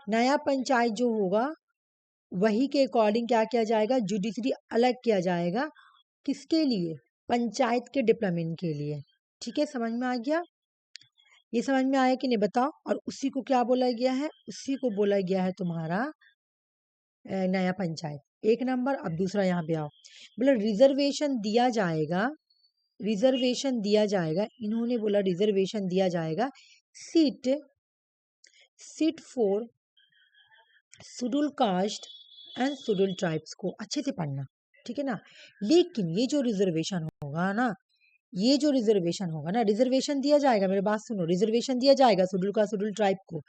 नया पंचायत जो होगा वही के अकॉर्डिंग क्या किया जाएगा? जुडिशरी अलग किया जाएगा। किसके लिए? पंचायत के डिप्लोमेंट के लिए। ठीक है, समझ में आ गया? ये समझ में आया कि नहीं बताओ? और उसी को क्या बोला गया है? उसी को बोला गया है तुम्हारा नया पंचायत। एक नंबर। अब दूसरा यहाँ पे आओ, बोला रिजर्वेशन दिया जाएगा, रिजर्वेशन दिया जाएगा, इन्होंने बोला रिजर्वेशन दिया जाएगा seat seat for schedule caste and schedule tribes को। अच्छे से पढ़ना, ठीक है ना। लेकिन ये जो रिजर्वेशन होगा ना, ये जो रिजर्वेशन होगा ना, रिजर्वेशन दिया जाएगा, मेरी बात सुनो, रिजर्वेशन दिया जाएगा शेड्यूल कास्ट शेड्यूल ट्राइब को,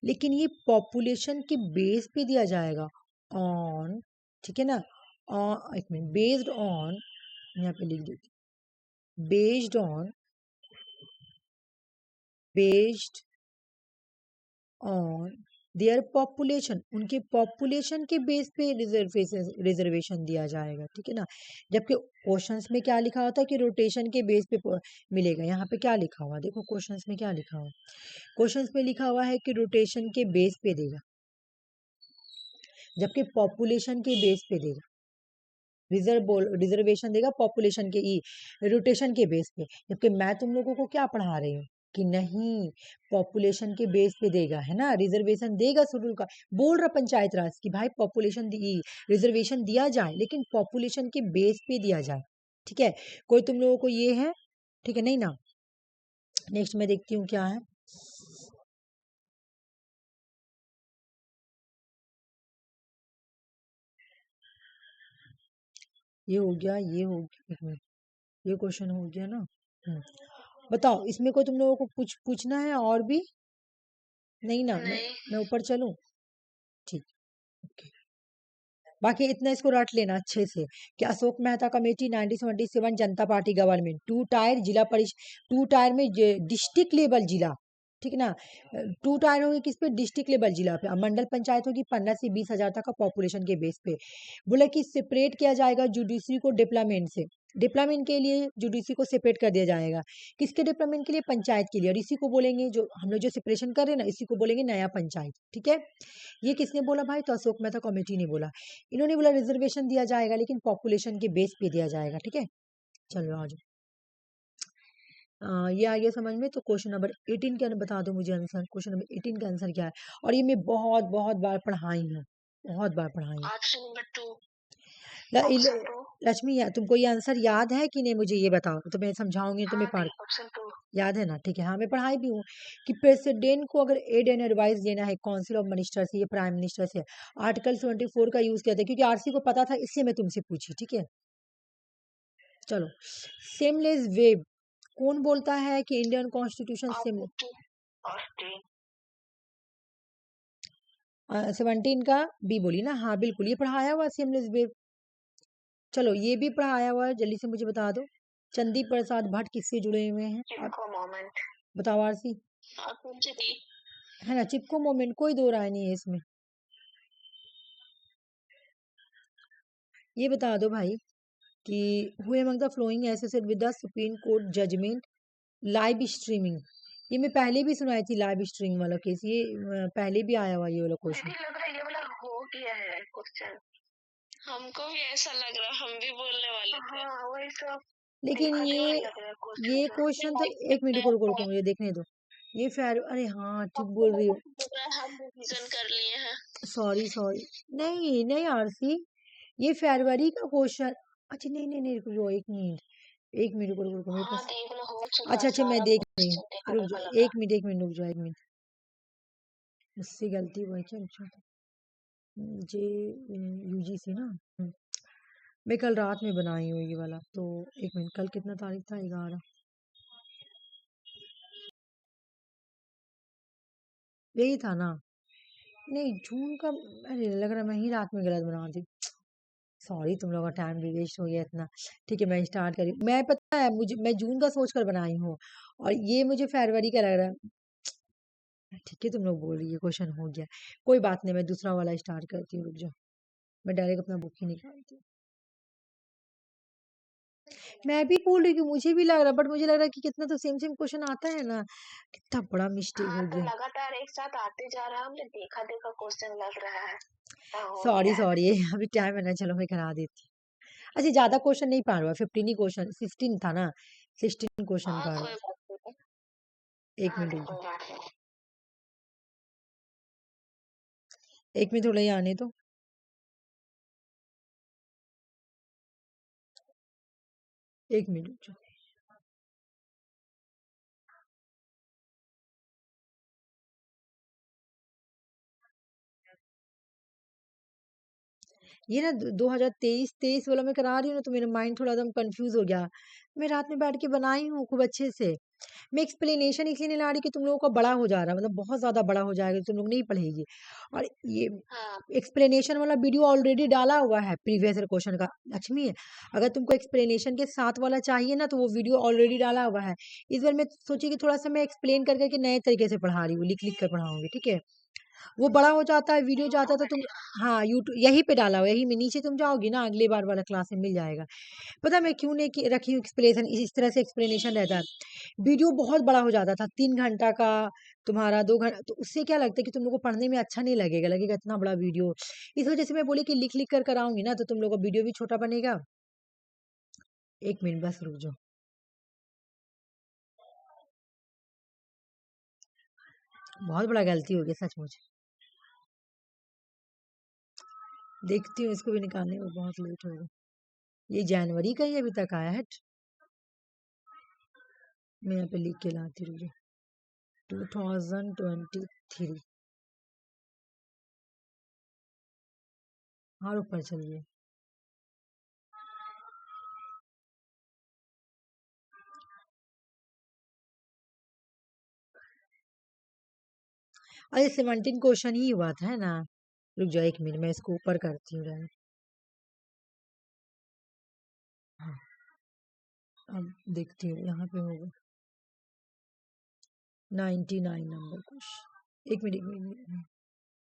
लेकिन ये पॉपुलेशन के बेस पे दिया जाएगा ऑन, ठीक है ना, एक मिनट, बेस्ड ऑन, यहाँ पे लिख देती, based on, based on their population, उनके पॉपुलेशन के बेस पे रिजर्वेशन दिया जाएगा। ठीक है ना। जबकि क्वेश्चंस में क्या लिखा होता है कि रोटेशन के बेस पे मिलेगा। यहाँ पे क्या लिखा हुआ? देखो क्वेश्चंस में क्या लिखा हुआ, क्वेश्चंस में लिखा हुआ है कि रोटेशन के बेस पे देगा, जबकि पॉपुलेशन के बेस पे देगा। रिजर्वेशन देगा पॉपुलेशन के ही, रोटेशन के बेस पे। जबकि मैं तुम लोगों को क्या पढ़ा रही हूँ कि नहीं, पॉपुलेशन के बेस पे देगा, है ना। रिजर्वेशन देगा शेड्यूल का, बोल रहा पंचायत राज की भाई पॉपुलेशन रिजर्वेशन दिया जाए लेकिन पॉपुलेशन के बेस पे दिया जाए। ठीक है, कोई तुम लोगों को ये है? ठीक है, नहीं ना। नेक्स्ट मैं देखती हूँ क्या है। ये हो गया, ये हो गया, एक मिनट, ये क्वेश्चन हो गया ना। बताओ इसमें कोई तुम लोगों को कुछ पूछना है और भी? नहीं ना। नहीं। मैं ऊपर चलूं? ठीक, ओके। बाकी इतना इसको रट लेना अच्छे से कि Ashok Mehta committee 1977 Janata party government, to tyre जिला परिषद, टू टायर में डिस्ट्रिक्ट लेवल जिला, ठीक है ना। टू टायर होगी किस पे? डिस्ट्रिक्ट लेवल जिला पे। अब मंडल पंचायत होगी 15 से 20 हजार तक का पॉपुलेशन के बेस पे। बोला कि सेपरेट किया जाएगा जुडिशरी को डिप्लोमेंट से। डिप्लोमेंट के लिए जुडिशरी को सेपरेट कर दिया जाएगा। किसके डिप्लोमेंट के लिए? पंचायत के लिए। और इसी को बोलेंगे, जो हम लोग जो सेपरेशन कर रहे हैं ना, इसी को बोलेंगे नया पंचायत। ठीक है, ये किसने बोला भाई? तो अशोक मेहता कमेटी ने बोला। इन्होंने बोला रिजर्वेशन दिया जाएगा लेकिन पॉपुलेशन के बेस पे दिया जाएगा। ठीक है, चलो आ जाओ। ये आ गया समझ में। तो क्वेश्चन नंबर 18 का बता दो मुझे आंसर। क्वेश्चन नंबर 18 का आंसर क्या है? और ये मैं बहुत बहुत बार पढ़ाई हूँ, बहुत बार पढ़ाई हूँ। ऑप्शन नंबर 2, ल- ऑप्शन इल- 2, लक्ष्मी, तुमको ये आंसर याद है कि नहीं? मुझे ये बताओ तो मैं समझाऊंगी, हाँ तुम्हें पढ़, नहीं, ऑप्शन 2। याद है ना? ठीक है, हाँ मैं पढ़ाई भी हूँ कि प्रेसिडेंट को अगर एड एंड एडवाइस देना है काउंसिल ऑफ मिनिस्टर से, ये प्राइम मिनिस्टर से, आर्टिकल 74 का यूज किया था, क्योंकि आरसी को पता था इसलिए मैं तुमसे पूछी। ठीक है, चलो। सेमलेस वेब कौन बोलता है कि इंडियन कॉन्स्टिट्यूशन सेम? 17 का बी बोली ना? हाँ बिल्कुल, ये पढ़ाया हुआ सेमलेस वेब। चलो ये भी पढ़ाया हुआ है, जल्दी से मुझे बता दो। चंदी प्रसाद भट्ट किससे जुड़े हुए हैं? चिपको मोमेंट। बताओ आरसी। आप मुझे दी। है ना, चिपको मोमेंट, कोई दो राय नहीं है इसमें। ये बता दो भाई कि who among the following associate with the supreme court judgement live streaming. ये मैं पहले भी सुनाई थी लाइव स्ट्रीमिंग वाला केस, ये पहले भी आया हुआ ये वाला क्वेश्चन। दीदी लग रहा है ये वाला हो गया है क्वेश्चन। हमको भी ऐसा लग रहा, हम भी बोलने वाले थे। हाँ वही सब। लेकिन देखा देखी ये लग रहा है ये क्वेश्चन। क्वेश्चन तो, एक मिनट रुको रुको रुको, मुझे देखने दो। ये फेयर, अरे हाँ ठीक बोल रही हो, हम रिवीजन कर लिए हैं। Sorry sorry. नहीं नहीं आरसी, ये फरवरी का क्वेश्चन। अच्छा नहीं नहीं नहीं, रुक जाओ एक मिनट, एक मिनट रुको रुको रुको, मेरे हाँ पास। देख लो हो चुका अच्छा अच्छा, मैं सारा देख रही हूँ, क्वेश्चन देखा रुक देखा जाओ लग रहा। एक मिनट रुक जाओ एक मिनट। मुझसे गलती हुई क्या? अच्छा जे यूजीसी ना। मैं कल रात में बनाई हूँ ये वाला, तो एक मिनट, कल कितना तारीख था? 11। यही था ना? नहीं जून का, अरे लग रहा है मैं ही रात में गलत बना दी। सॉरी, तुम लोगों का टाइम भी वेस्ट हो गया इतना। ठीक है मैं स्टार्ट करी, मैं पता है मुझे, मैं जून का सोच कर बनाई हूँ और ये मुझे फरवरी का लग रहा है। ठीक है तुम लोग बोल रही है क्वेश्चन हो गया, कोई बात नहीं, मैं दूसरा वाला स्टार्ट करती हूँ, रुक जाओ। मैं डायरेक्ट अपना बुक ही निकालती हूँ। मैं भी बोल रही हूँ कि मुझे भी लग रहा है, बट मुझे लग रहा है कि कितना तो सेम सेम क्वेश्चन आता है ना, कितना बड़ा मिस्टेक हाँ हो तो गया। लगातार एक साथ आते जा रहा है, हमने देखा देखा क्वेश्चन लग रहा है। हो सॉरी गया। सॉरी, अभी टाइम है ना, चलो मैं करा देती हूँ। अच्छा ज्यादा क्वेश्चन नहीं पा रहा, 15 ही क्वेश्चन, 16 था ना, 16 क्वेश्चन हाँ पा कोई रहा। बात नहीं। एक हाँ मिनट तो रुक कोई जाओ, बात नहीं। एक मिनट थोड़ा ही आने दो। एक मिनट रुक जाओ। ये ना 2023 वाला मैं करा रही हूँ ना, तो मेरा माइंड थोड़ा एकदम कंफ्यूज हो गया। मैं रात में बैठ के बनाई हूँ खूब अच्छे से। मैं एक्सप्लेनेशन इसलिए नहीं ला रही कि तुम लोगों का बड़ा हो जा रहा है, मतलब बहुत ज्यादा बड़ा हो जाएगा, तुम लोग नहीं पढ़ेगी। और ये हाँ एक्सप्लेनेशन वाला वीडियो ऑलरेडी डाला हुआ है प्रीवियस क्वेश्चन का। लक्ष्मी है, अगर तुमको एक्सप्लेनेशन के साथ वाला चाहिए ना, तो वो वीडियो ऑलरेडी डाला हुआ है। इस बार मैं सोची कि थोड़ा सा मैं एक्सप्लेन कर करके नए तरीके से पढ़ा रही हूँ, लिख लिख कर पढ़ाऊंगी, ठीक है। वो बड़ा हो जाता है वीडियो जाता है तो तुम, हाँ यूट्यूब यहीं पे डाला हुआ है, यहीं में नीचे तुम जाओगी ना, अगली बार वाला क्लास में मिल जाएगा। पता है मैं क्यों नहीं रखी हूँ एक्सप्लेनेशन, इस तरह से एक्सप्लेनेशन रहता है। वीडियो बहुत बड़ा हो जाता था, 3 घंटा का, तुम्हारा 2 घंटा, तो उससे क्या लगता है कि तुम लोग को पढ़ने में अच्छा नहीं लगेगा, लगेगा इतना बड़ा वीडियो। इस वजह से मैं बोली कि लिख लिख कर कराऊंगी ना, तो तुम लोग का वीडियो भी छोटा बनेगा। एक मिनट बस रुक जाओ। बहुत बड़ा गलती हो गया सचमुच। देखती हूँ, इसको भी निकालने में बहुत लेट होगा। ये जनवरी का ही अभी तक आया है। मैं यहाँ पे लिख के लाती हूँ। 2023। और ऊपर चलिए। अरे 17 क्वेश्चन ही हुआ था, है ना? रुक जाओ एक मिनट, मैं इसको ऊपर करती हूँ जरा। हाँ, अब देखती हूँ यहाँ पे होगा 99 नंबर क्वेश्चन। एक मिनट एक मिनट एक मिनट।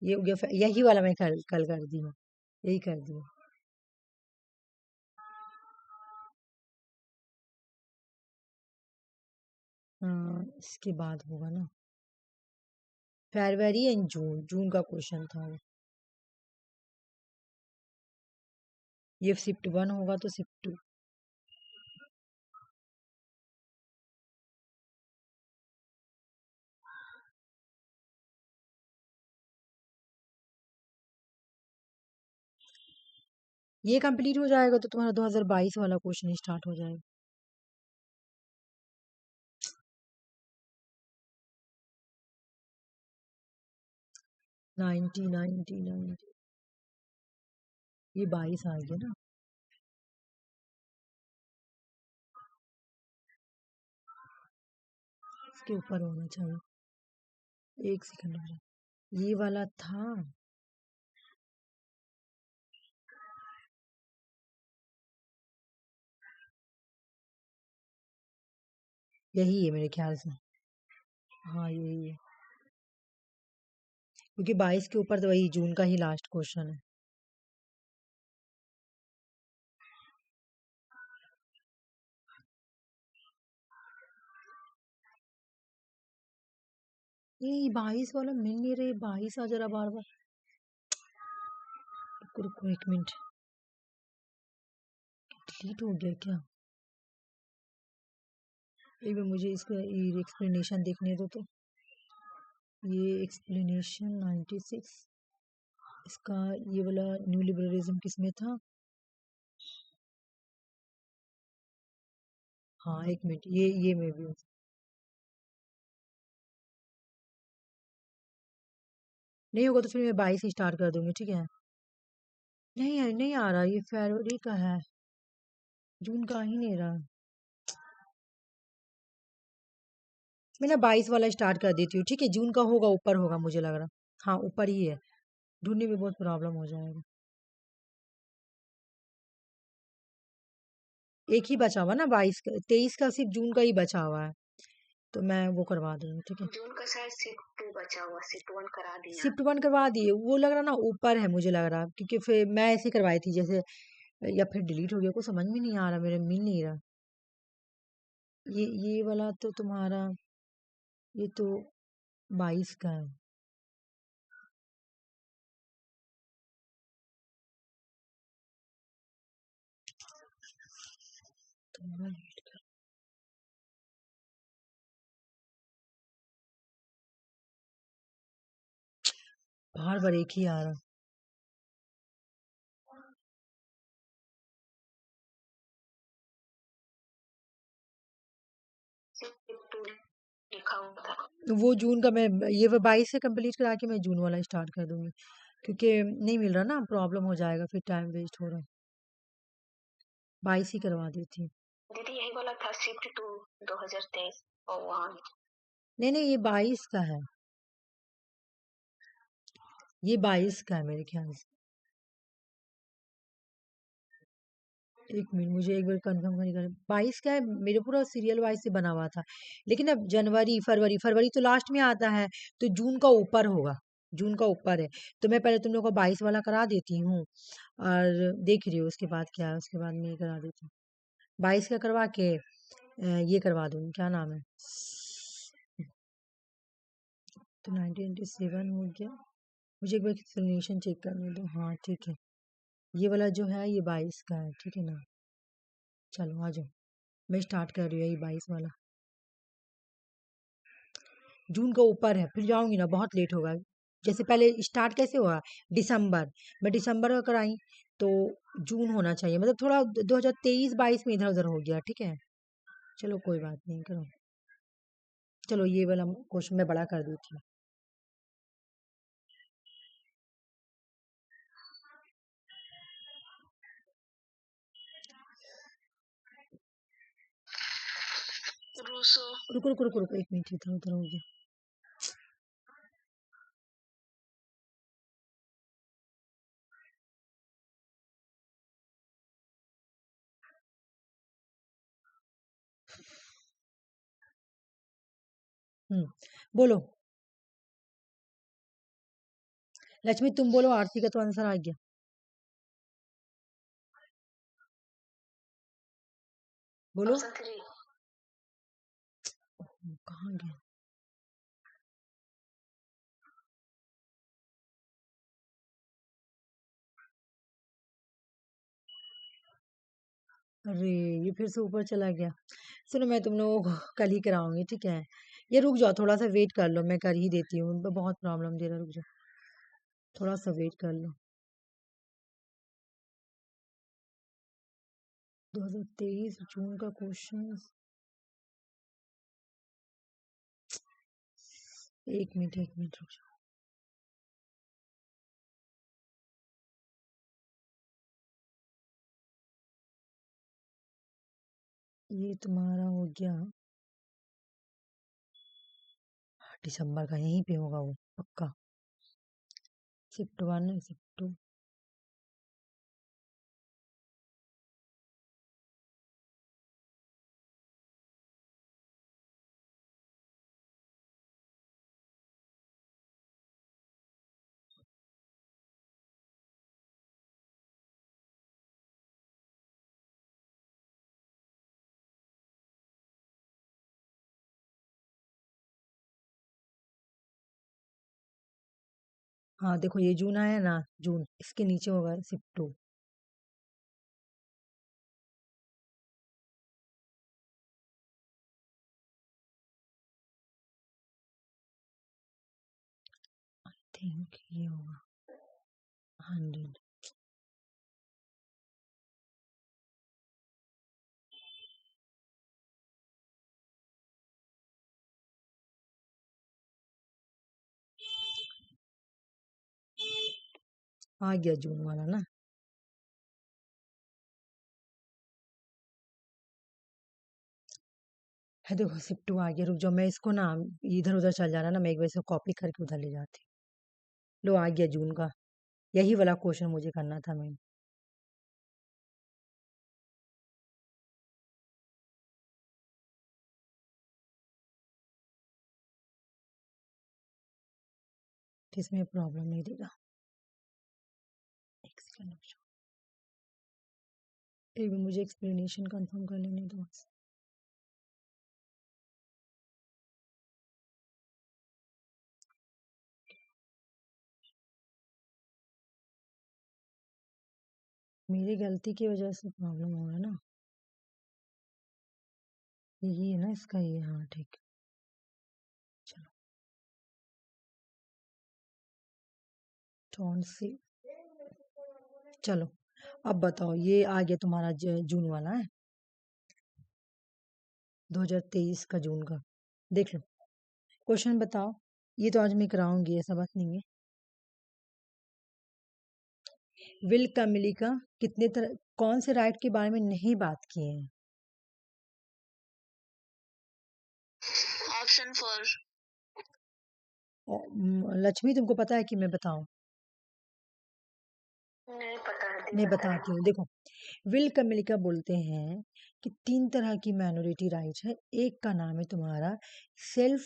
ये हो गया, यही वाला मैं कल कल कर दी हूँ, यही कर दी हूँ। हाँ, इसके बाद होगा ना, फरवरी एंड जून, जून का क्वेश्चन था वो। ये शिफ्ट 1 होगा तो शिफ्ट 2। ये कंप्लीट हो जाएगा तो तुम्हारा 2022 वाला क्वेश्चन स्टार्ट हो जाएगा। 90 ये 22 आ गया ना। इसके ऊपर होना चाहिए। एक सेकंड हो जाए, ये वाला था। यही है मेरे ख्याल से। हाँ यही है, क्योंकि 22 के ऊपर तो वही जून का ही लास्ट क्वेश्चन है। ये 22 वाला मिल नहीं रही, 22 आ जरा बार बार। रुको रुको 1 मिनट, डिलीट हो गया क्या? एक बार मुझे इसका एक्सप्लेनेशन देखने दो तो। ये एक्सप्लेनेशन 96, इसका ये वाला न्यू लिबरलिज्म किस में था? हाँ 1 मिनट, ये मैं भी नहीं होगा तो फिर मैं 22 से स्टार्ट कर दूंगी, ठीक है। नहीं आ रहा, ये फरवरी का है, जून का आ ही नहीं रहा। मैं ना 22 वाला स्टार्ट कर देती हूँ, ठीक है। जून का होगा, ऊपर होगा मुझे लग रहा। हाँ ऊपर ही है, ढूंढने में बहुत प्रॉब्लम हो जाएगा। एक ही बचा हुआ ना 22 का, 23 का सिर्फ जून का ही बचा हुआ है, तो मैं वो करवा दूंगी, ठीक है। जून का शायद शिफ्ट 2 बचा हुआ, शिफ्ट 1 करा दिया। शिफ्ट 1 करवा दिए, वो लग रहा ना ऊपर है मुझे लग रहा, क्योंकि फिर मैं ऐसे करवाई थी जैसे, या फिर डिलीट हो गया, कुछ समझ में नहीं आ रहा, मेरे मिल नहीं रहा। ये वाला तो तुम्हारा, ये तो 22 का है। तुम्हारा बार बार एक ही आ रहा। शिफ्ट 2 लिखा हुआ था। वो जून का मैं, ये 22 से कंप्लीट करा के मैं जून वाला स्टार्ट कर दूंगी, क्योंकि नहीं मिल रहा ना, प्रॉब्लम हो जाएगा, फिर टाइम वेस्ट हो रहा है। 22 ही करवा देती हूँ। दीदी यही वाला था शिफ्ट 2 2023 और वहाँ नहीं ये 22 का है, ये 22 का है मेरे ख्याल से। 1 मिनट, मुझे एक बार कंफर्म करनी कर, 22 का है, मेरे पूरा सीरियल वाइज से बना हुआ था। लेकिन अब जनवरी फरवरी, फरवरी तो लास्ट में आता है, तो जून का ऊपर होगा, जून का ऊपर है। तो मैं पहले तुम लोग को 22 वाला करा देती हूँ, और देख रही हूँ उसके बाद क्या है, उसके बाद मैं ये करा देती हूँ। 22 का करवा के ये करवा दूंगी, क्या नाम है, तो 1997 हो गया। मुझे एक बार एक्सप्लेनेशन चेक करने दो, हाँ ठीक है। ये वाला जो है ये 22 का है, ठीक है ना। चलो आ जाओ, मैं स्टार्ट कर रही हूँ, यही 22 वाला। जून का ऊपर है, फिर जाऊंगी ना बहुत लेट होगा। जैसे पहले स्टार्ट कैसे हुआ, दिसंबर, मैं दिसंबर का कराई, तो जून होना चाहिए, मतलब थोड़ा 2023-22 में इधर उधर हो गया, ठीक है। चलो कोई बात नहीं, करो। चलो ये वाला क्वेश्चन मैं बड़ा कर देती हूँ। रूसो। रुको रुको रुको रुको 1 मिनट, इधर उधर हो गया। बोलो, लक्ष्मी तुम बोलो, आरती का तो आंसर आ गया। बोलो। ऑप्शन 3। कहाँ गया? अरे ये फिर से ऊपर चला गया। सुनो, मैं तुम लोगों को कल ही कराऊंगी, ठीक है। ये रुक जाओ, थोड़ा सा वेट कर लो, मैं कर ही देती हूँ, बहुत प्रॉब्लम दे रहा, रुक जाओ, थोड़ा सा वेट कर लो। 2023 जून का क्वेश्चन, 1 मिनट रुक जाओ। ये तुम्हारा हो गया दिसंबर का, यहीं पे होगा वो पक्का। शिफ्ट 1, शिफ्ट 2, हाँ देखो ये जून आया ना, जून, इसके नीचे होगा सिप्टो। थिंक ये होगा 100। आ गया जून वाला ना। है देखो सिप्टू आ गया, रुक जाओ मैं इसको ना, इधर उधर चल जा रहा ना, मैं एक बार इसको कॉपी करके उधर ले जाती हूँ। लो आ गया जून का, यही वाला क्वेश्चन मुझे करना था मैं। इसमें प्रॉब्लम नहीं देगा। एक सेकंड रुक जाओ, एक मिनट मुझे एक्सप्लेनेशन कंफर्म कर लेने दो। मेरी गलती की वजह से प्रॉब्लम हो रहा है ना, ये है ना इसका, ये हाँ ठीक। चलो टॉन से, चलो अब बताओ, ये आ गया तुम्हारा जून वाला है, 2023 का जून का। देख लो क्वेश्चन बताओ। ये तो आज मैं कराऊंगी, ऐसा बात नहीं है। विल कैमिली का कितने तरह, कौन से राइट के बारे में नहीं बात किए हैं? ऑप्शन 4। लक्ष्मी तुमको पता है कि मैं बताऊं? नहीं पता है, मैं बताती हूँ देखो। विल कैमिलिका बोलते हैं कि 3 तरह की माइनॉरिटी राइट्स है। एक का नाम है तुम्हारा सेल्फ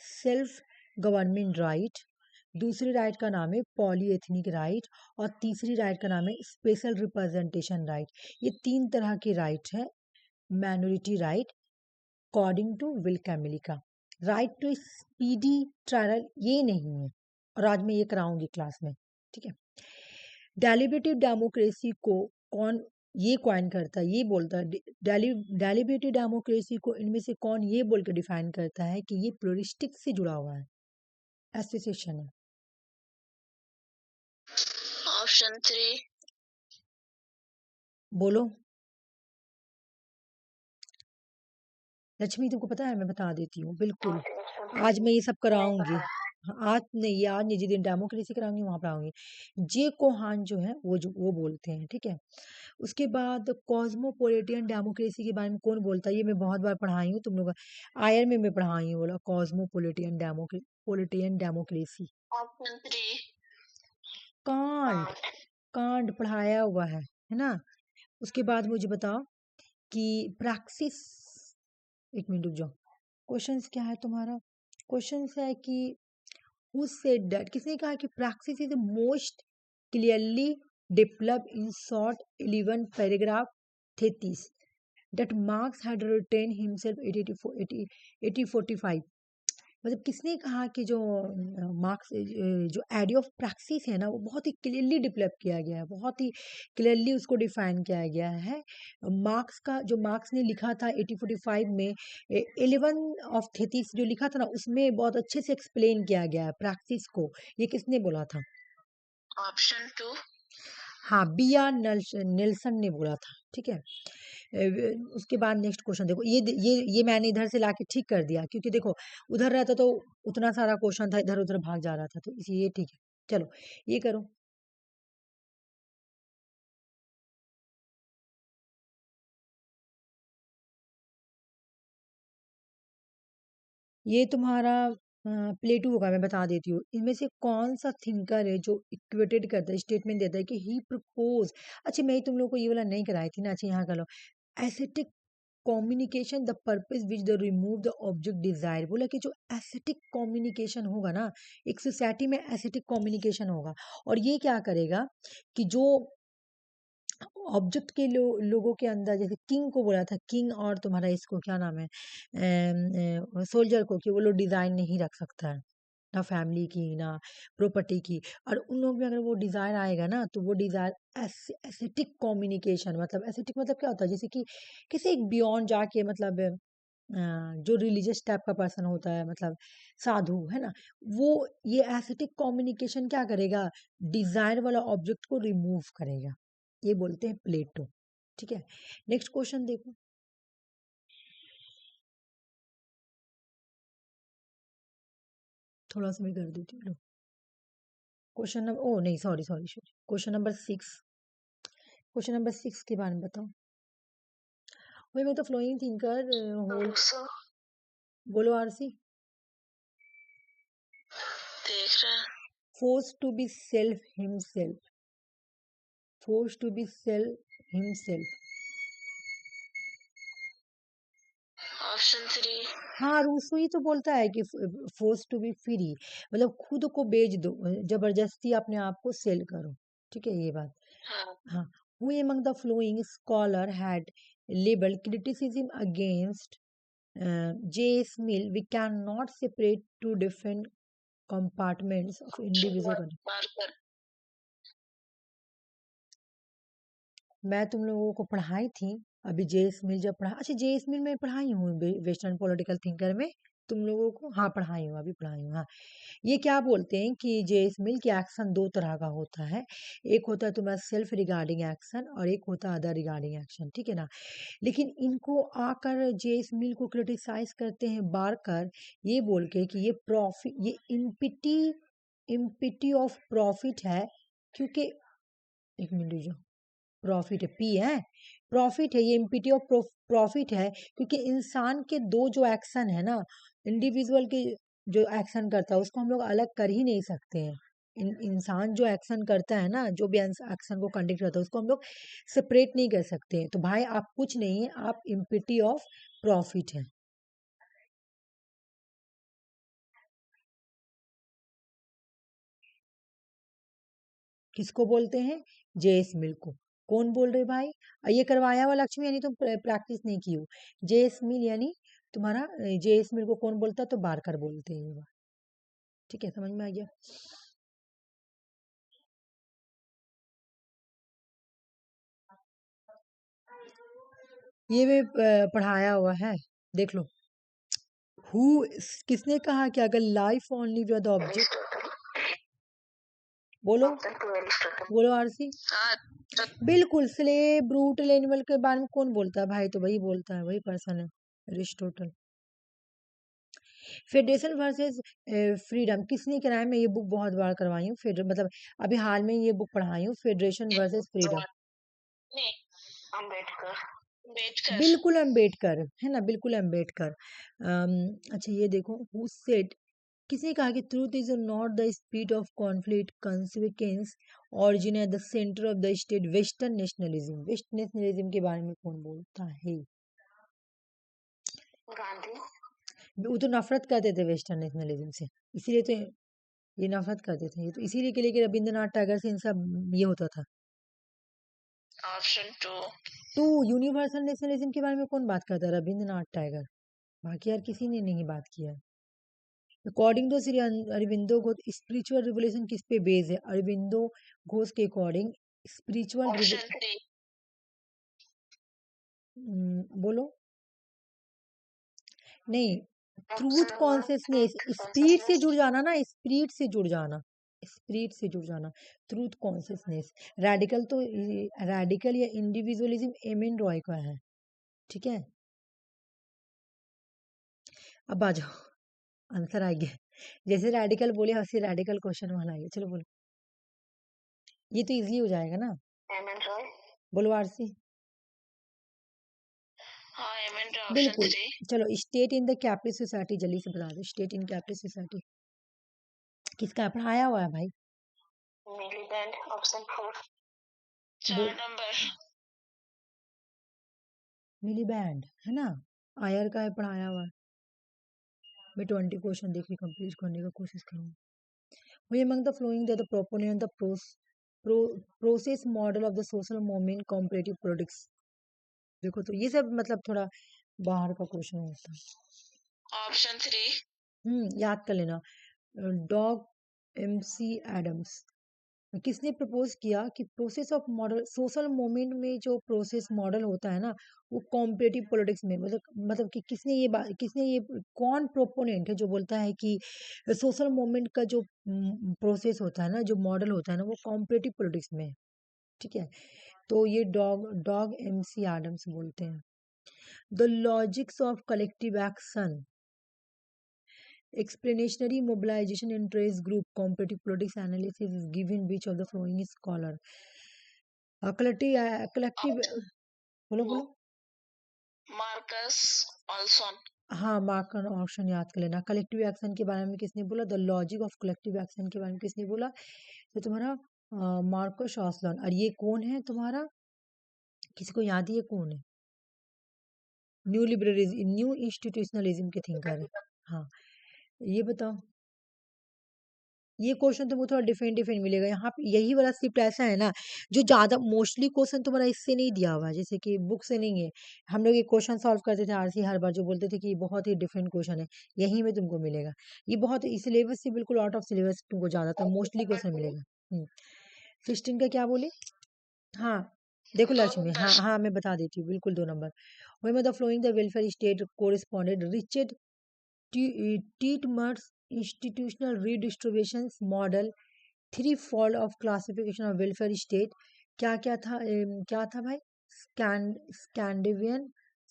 सेल्फ गवर्नमेंट राइट, दूसरी राइट का नाम है पॉलीएथनिक राइट, और तीसरी राइट का नाम है स्पेशल रिप्रेजेंटेशन राइट। ये 3 तरह के राइट है minority right according to Will Kymlicka. Right to speedy trial ये नहीं है, और आज मैं ये कराऊंगी क्लास में, ठीक है। डेलिबरेटिव डेमोक्रेसी को कौन ये क्वाइन करता है, ये बोलता है डेलिबरेटिव डेमोक्रेसी को इनमें से कौन ये बोल के डिफाइन करता है कि ये प्लूरिस्टिक से जुड़ा हुआ है, एसोसिएशन है? ऑप्शन 3। बोलो लक्ष्मी तुमको पता है, मैं बता देती हूँ बिल्कुल। आज मैं ये सब कराऊंगी। हाँ, आज नहीं, ये आज नहीं, जिस दिन डेमोक्रेसी कराऊंगी वहां पर आऊंगी। जे कोहान जो है वो बोलते हैं, ठीक है। उसके बाद कॉस्मोपोलिटियन डेमोक्रेसी के बारे में कौन बोलता है, ये मैं बहुत बार पढ़ाई हूँ तुम लोग, आयर में मैं पढ़ाई हूँ, बोला कॉस्मोपोलिटियन डेमोक्रेसी। ऑप्शन 3। कांट, कांट पढ़ाया हुआ है ना। उसके बाद मुझे बताओ कि प्रैक्सिस, एक मिनट रुक जाओ, क्वेश्चंस क्या है तुम्हारा? क्वेश्चंस है कि हु सेड दैट, किसने कहा कि praxis is the most clearly develop in short 11 paragraph 33 that Marx had written himself 1845। मतलब किसने कहा कि जो मार्क्स जो आइडिया ऑफ प्रैक्सिस है ना, वो बहुत ही क्लियरली डेवलप किया गया है, बहुत ही क्लियरली उसको डिफाइन किया गया है। मार्क्स का जो मार्क्स ने लिखा था 1845 में, 11 ऑफ थेसिस जो लिखा था ना, उसमें बहुत अच्छे से एक्सप्लेन किया गया है प्रैक्टिस को। ये किसने बोला था? ऑप्शन 2। हाँ, बी आर नेल्सन ने बोला था, ठीक है। उसके बाद नेक्स्ट क्वेश्चन देखो, ये मैंने इधर से लाके ठीक कर दिया, क्योंकि देखो उधर रहता तो उतना सारा क्वेश्चन था, इधर उधर भाग जा रहा था, तो इसलिए ये ठीक है। चलो ये करो। ये तुम्हारा प्लेटो होगा, मैं बता देती हूँ। इनमें से कौन सा थिंकर है जो इक्वेटेड करता है, स्टेटमेंट देता है कि ही प्रपोज, अच्छा मैं ही तुम लोग को ये वाला नहीं कराई थी ना, अच्छा यहाँ कर लो। Ascetic communication the purpose which the remove the object desire, बोला कि जो एसेटिक कम्युनिकेशन होगा ना, एक सोसाइटी में एसेटिक कम्युनिकेशन होगा, और ये क्या करेगा कि जो ऑब्जेक्ट के लोगों के अंदर, जैसे किंग को बोला था, किंग और तुम्हारा इसको क्या नाम है, सोल्जर को, कि वो लोग डिजाइन नहीं रख सकता है, ना फैमिली की ना प्रॉपर्टी की। और उन लोगों में अगर वो डिज़ायर आएगा ना तो वो डिज़ायर एस्थेटिक कम्युनिकेशन, मतलब एस्थेटिक मतलब क्या होता है, जैसे कि किसी एक बियॉन्ड जाके, मतलब जो रिलीजियस टाइप का पर्सन होता है, मतलब साधु है ना, वो ये एस्थेटिक कम्युनिकेशन क्या करेगा, डिजायर वाला ऑब्जेक्ट को रिमूव करेगा। ये बोलते हैं प्लेटो। ठीक है, नेक्स्ट क्वेश्चन देखो। थोड़ा सा मैं कर देती हूँ। क्वेश्चन नंबर, ओ नहीं, sorry sorry sorry, question number 6। Question number 6 के बारे में बताओ। वही मैं तो फ्लोइंग थिंकर होल्ड, बोलो आरसी। देख रहा force to be self himself, force to be self himself. Option 3। हाँ, रूसो ही तो बोलता है कि फोर्स टू बी फ्री, मतलब खुद को बेच दो, जबरदस्ती अपने आप को सेल करो। ठीक है, ये बात। हाँ हाँ, who among the following scholar had labeled criticism against J.S. Mill? We cannot separate two different compartments of individual content. Marker. मैं तुम लोगों को पढ़ाई थी अभी जेएस मिल जब पढ़ा, अच्छा जेएस मिल में पढ़ाई हूँ वेस्टर्न पॉलिटिकल थिंकर में तुम लोगों को, हाँ पढ़ाई हूँ, अभी पढ़ाई हूँ। हाँ, ये क्या बोलते हैं कि जेएस मिल के एक्शन दो तरह का होता है, एक होता है तुम्हारा सेल्फ रिगार्डिंग एक्शन और एक होता है अदर रिगार्डिंग एक्शन। ठीक है ना, लेकिन इनको आकर जेएस मिल को क्रिटिसाइज करते हैं बारकर, ये बोल के कि ये प्रॉफिट, ये इम्पिटी ऑफ प्रॉफिट है, क्योंकि एक मिनट जो प्रॉफिट है, पी है, प्रॉफिट है, ये इम्पिटी ऑफ प्रॉफिट है, क्योंकि इंसान के दो जो एक्शन है ना, इंडिविजुअल के जो एक्शन करता है उसको हम लोग अलग कर ही नहीं सकते हैं। इंसान जो एक्शन करता है ना, जो भी एक्शन को कंडक्ट करता है उसको हम लोग सेपरेट नहीं कर सकते हैं। तो भाई आप कुछ नहीं है, आप इम्पिटी ऑफ प्रॉफिट है। किसको बोलते हैं, जेएस मिल को। कौन बोल रहे भाई, ये करवाया हुआ लक्ष्मी, यानी तुम प्रैक्टिस नहीं की हो। जेएस मिल यानी तुम्हारा, जेएस मिल को कौन बोलता है, तो बारकर बोलते हैं ये बात। ठीक है, समझ में आ गया। ये भी पढ़ाया हुआ है, देख लो। हु, किसने कहा कि अगर लाइफ ओनली द ऑब्जेक्ट, बोलो बोलो आरसी। बिल्कुल, स्लेव ब्रूटल एनिमल के बारे में कौन बोलता है भाई, तो वही बोलता है, वही पर्सन है, अरिस्टोटल। फेडरेशन वर्सेस फ्रीडम किसने कराया, मैं ये बुक बहुत बार करवाई हूँ, फिर मतलब अभी हाल में ये बुक पढ़ाई हूँ, फेडरेशन वर्सेस फ्रीडम। अम्बेडकर। बिल्कुल अम्बेडकर है ना, बिल्कुल अम्बेडकर। अच्छा ये देखो, हु सेड, किसने कहा कि truth is not the speed of conflict consequence origin at the centre of the state, western nationalism. West nationalism के बारे में कौन बोलता है, गांधी। वो तो नफरत करते थे वेस्टर्न नेशनलिज्म से, इसीलिए तो ये नफरत करते थे, ये तो इसीलिए के लिए रविंद्रनाथ टैगोर से इनका ये होता था। ऑप्शन 2। तो यूनिवर्सल नेशनलिज्म के बारे में कौन बात करता है, रविंद्रनाथ टैगोर, बाकी यार किसी ने नहीं बात किया। According to Shri Aurobindo Ghosh, spiritual revolution किस पे बेस है, अरविंदो घोष के अकॉर्डिंग स्पिरिचुअल बोलो, नहीं, ट्रूथ कॉन्शियसनेस, स्पिरिट से जुड़ जाना ना, स्पिरिट से जुड़ जाना, स्पिरिट से जुड़ जाना, ट्रूथ कॉन्शियसनेस। रेडिकल तो, रेडिकल या इंडिविजुअलिज्म एमिन रॉय का है। ठीक है, अब आ जाओ, आंसर आ गया, जैसे रेडिकल बोले वैसे रेडिकल क्वेश्चन वाला आ गया, चलो बोलो, ये तो इजी हो जाएगा ना, एमिन रॉय। बोलो आरसी। हाँ, एमिन रॉय ऑप्शन बिल्कुल, 3। चलो, state in the capital society जल्दी से बता दो, स्टेट इन कैपिटल सोसाइटी किसका पढ़ाया हुआ है भाई, मिलीबैंड ऑप्शन 4। 4 नंबर। मिलीबैंड है ना, आयर का है पढ़ाया हुआ है। मैं 20 क्वेश्चन देख के कंप्लीट करने का कोशिश करूँगा। वही among the flowing the proponent the process model of the social movement comparative products. देखो तो ये सब मतलब थोड़ा बाहर का क्वेश्चन होता है। ऑप्शन 3। याद कर लेना, डॉग MC एडम्स। किसने प्रपोज किया कि process of model social movement में जो प्रोसेस मॉडल होता है ना, वो कॉम्पिटिटिव पॉलिटिक्स में मतलब कि किसने ये कौन प्रोपोनेंट है जो बोलता है कि सोशल मूवमेंट का जो प्रोसेस होता है ना, जो मॉडल होता है ना, वो कॉम्पिटिटिव पॉलिटिक्स में है। ठीक है, तो ये डॉग MC एडम्स बोलते हैं। The logics of collective action, explanatory mobilization interest group comparative politics analysis is given which of the following is scholar collective बोलो बोलो। Marcus Olson. हाँ, मार्कर ऑप्शन याद कर लेना। कलेक्टिव एक्शन के बारे में किसने बोला? The logic of collective action के बारे में किसने बोला? तो तुम्हारा मार्कस ऑस्लॉन। और ये कौन है तुम्हारा? किसी को याद है ये कौन है? न्यू लिबरलिज्म, न्यू इंस्टीट्यूशनलिज्म के थिंकर है। हाँ, ये बताओ। ये क्वेश्चन तुमको थोड़ा डिफरेंट डिफरेंट मिलेगा यहाँ पे। यही वाला शिफ्ट ऐसा है ना, जो ज्यादा मोस्टली क्वेश्चन तुम्हारा इससे नहीं दिया हुआ है, जैसे कि बुक से नहीं है। हम लोग ये क्वेश्चन सॉल्व करते थे आरसी हर बार, जो बोलते थे कि ये बहुत ही डिफरेंट क्वेश्चन है, यही में तुमको मिलेगा। ये बहुत सिलेबस से बिल्कुल आउट ऑफ सिलेबस तुमको ज्यादातर मोस्टली क्वेश्चन मिलेगा। 16 का क्या बोले? हाँ, देखो लक्ष्मी, हाँ हाँ, मैं बता देती हूँ, बिल्कुल 2 नंबर। वही मतलब flowing the welfare state corresponded Richard Titmuss institutional redistribution model, three fold of classification of welfare state. क्या था क्या था भाई? Scandinavian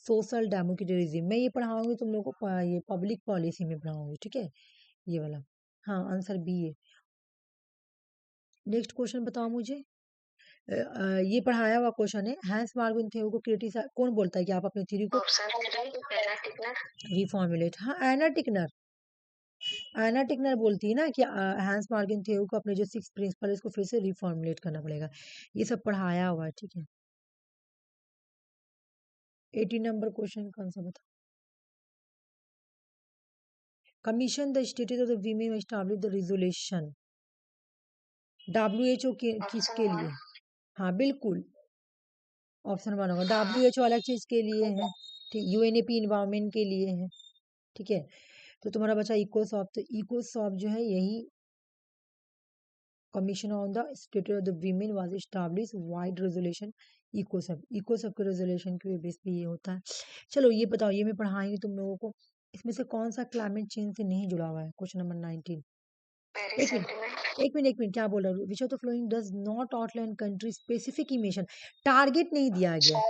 social democratism. मैं ये पढ़ाऊंगी तुम लोगों को, ये पब्लिक पॉलिसी में पढ़ाऊंगी, ठीक है, ये वाला। हाँ, आंसर बी है। नेक्स्ट क्वेश्चन बताओ मुझे। ये पढ़ाया हुआ क्वेश्चन है। हैंस मार्विन थ्योरी को क्रिटिसाइज कौन बोलता है कि आप अपनी थ्योरी को रिफॉर्मुलेट? हाँ, एना टिकनर बोलती है ना कि हैंस मार्विन थ्योरी को अपने जो 6 प्रिंसिपल है उसको फिर से रिफॉर्मुलेट करना पड़ेगा। ये सब पढ़ाया हुआ है, ठीक है। 80 नंबर क्वेश्चन कौन सा बता? Commission the status of the women establish the resolution. WHO किसके लिए? हाँ, बिल्कुल ऑप्शन 1 होगा। WHO अलग चीज के लिए है, ठीक। UNEP इन्वायरमेंट के लिए है, ठीक है। तो तुम्हारा बचा इकोसॉफ। तो इकोसॉफ जो है यही commission on the status of the women was establish wide resolution इकोसॉफ के रेजोल्यूशन के बेस पे ये होता है। चलो ये बताओ, ये मैं पढ़ाएंगी तुम लोगों को। इसमें से कौन सा क्लाइमेट चेंज से नहीं जुड़ा हुआ है? Question number 19। एक मिनट क्या बोल रहा हूँ? Which of the flowing does not outline country specific emission. Target नहीं दिया गया।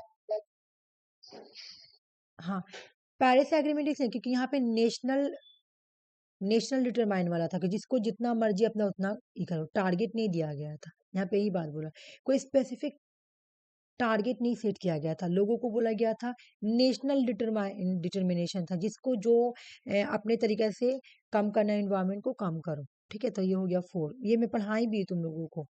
हाँ, पेरिस एग्रीमेंट इसलिए क्योंकि यहाँ पे नेशनल डिटरमाइन वाला था कि जिसको जितना मर्जी अपना उतना ही करो, टारगेट नहीं दिया गया था। यहाँ पे यही बात बोला, कोई स्पेसिफिक टारगेट नहीं सेट किया गया था, लोगों को बोला गया था नेशनल डिटर्मिनेशन था, जिसको जो अपने तरीके से कम करना है इन्वायरमेंट को कम करो, ठीक है। तो ये हो गया 4। ये मैं पढ़ाई भी तुम लोगों को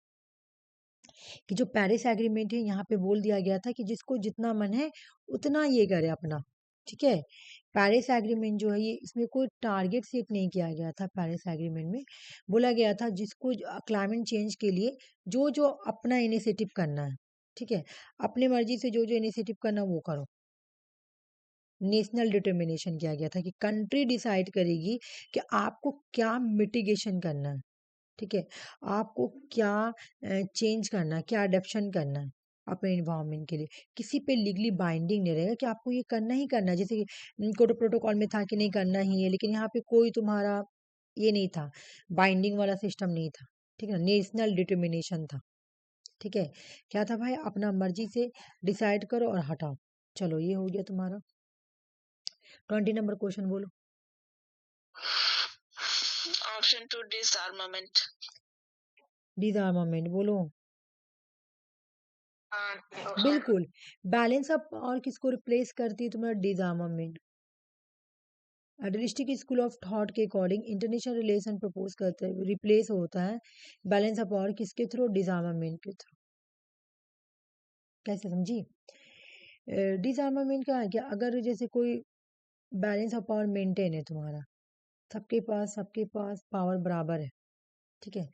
कि जो पेरिस एग्रीमेंट है यहाँ पे बोल दिया गया था कि जिसको जितना मन है उतना ये करे अपना, ठीक है। पेरिस एग्रीमेंट जो है ये, इसमें कोई टारगेट सेट नहीं किया गया था। पेरिस एग्रीमेंट में बोला गया था जिसको क्लाइमेट चेंज के लिए जो जो अपना इनिशिएटिव करना है, ठीक है, अपने मर्जी से जो जो इनिशिएटिव करना वो करो। नेशनल डिटर्मिनेशन किया गया था कि कंट्री डिसाइड करेगी कि आपको क्या मिटिगेशन करना है, ठीक है, आपको क्या चेंज करना है, क्या अडेप्शन करना है अपने इन्वायरमेंट के लिए। किसी पे लीगली बाइंडिंग नहीं रहेगा कि आपको ये करना ही करना है, जैसे कि कोटो प्रोटोकॉल में था कि नहीं करना ही है, लेकिन यहाँ पे कोई तुम्हारा ये नहीं था, बाइंडिंग वाला सिस्टम नहीं था, ठीक है, नेशनल डिटर्मिनेशन था, ठीक है। क्या था भाई? अपना मर्जी से डिसाइड करो और हटाओ। चलो ये हो गया तुम्हारा। 20 नंबर क्वेश्चन बोलो। ऑप्शन 2 डिसआर्मामेंट। डिसआर्मामेंट बोलो। बिल्कुल, बैलेंस अप और किसको रिप्लेस करती है तुम्हारा? डिसआर्मामेंट। रियलिस्टिक स्कूल ऑफ थॉट के अकॉर्डिंग इंटरनेशनल रिलेशन प्रपोज करते हैं, रिप्लेस होता है बैलेंस अप और किसके थ्रू? डिसआर्मामेंट के थ्रू। कैसे समझी? डिसआर्मामेंट का है क्या? अगर जैसे कोई बैलेंस ऑफ पावर मेंटेन है तुम्हारा, सबके पास पावर बराबर है, ठीक है,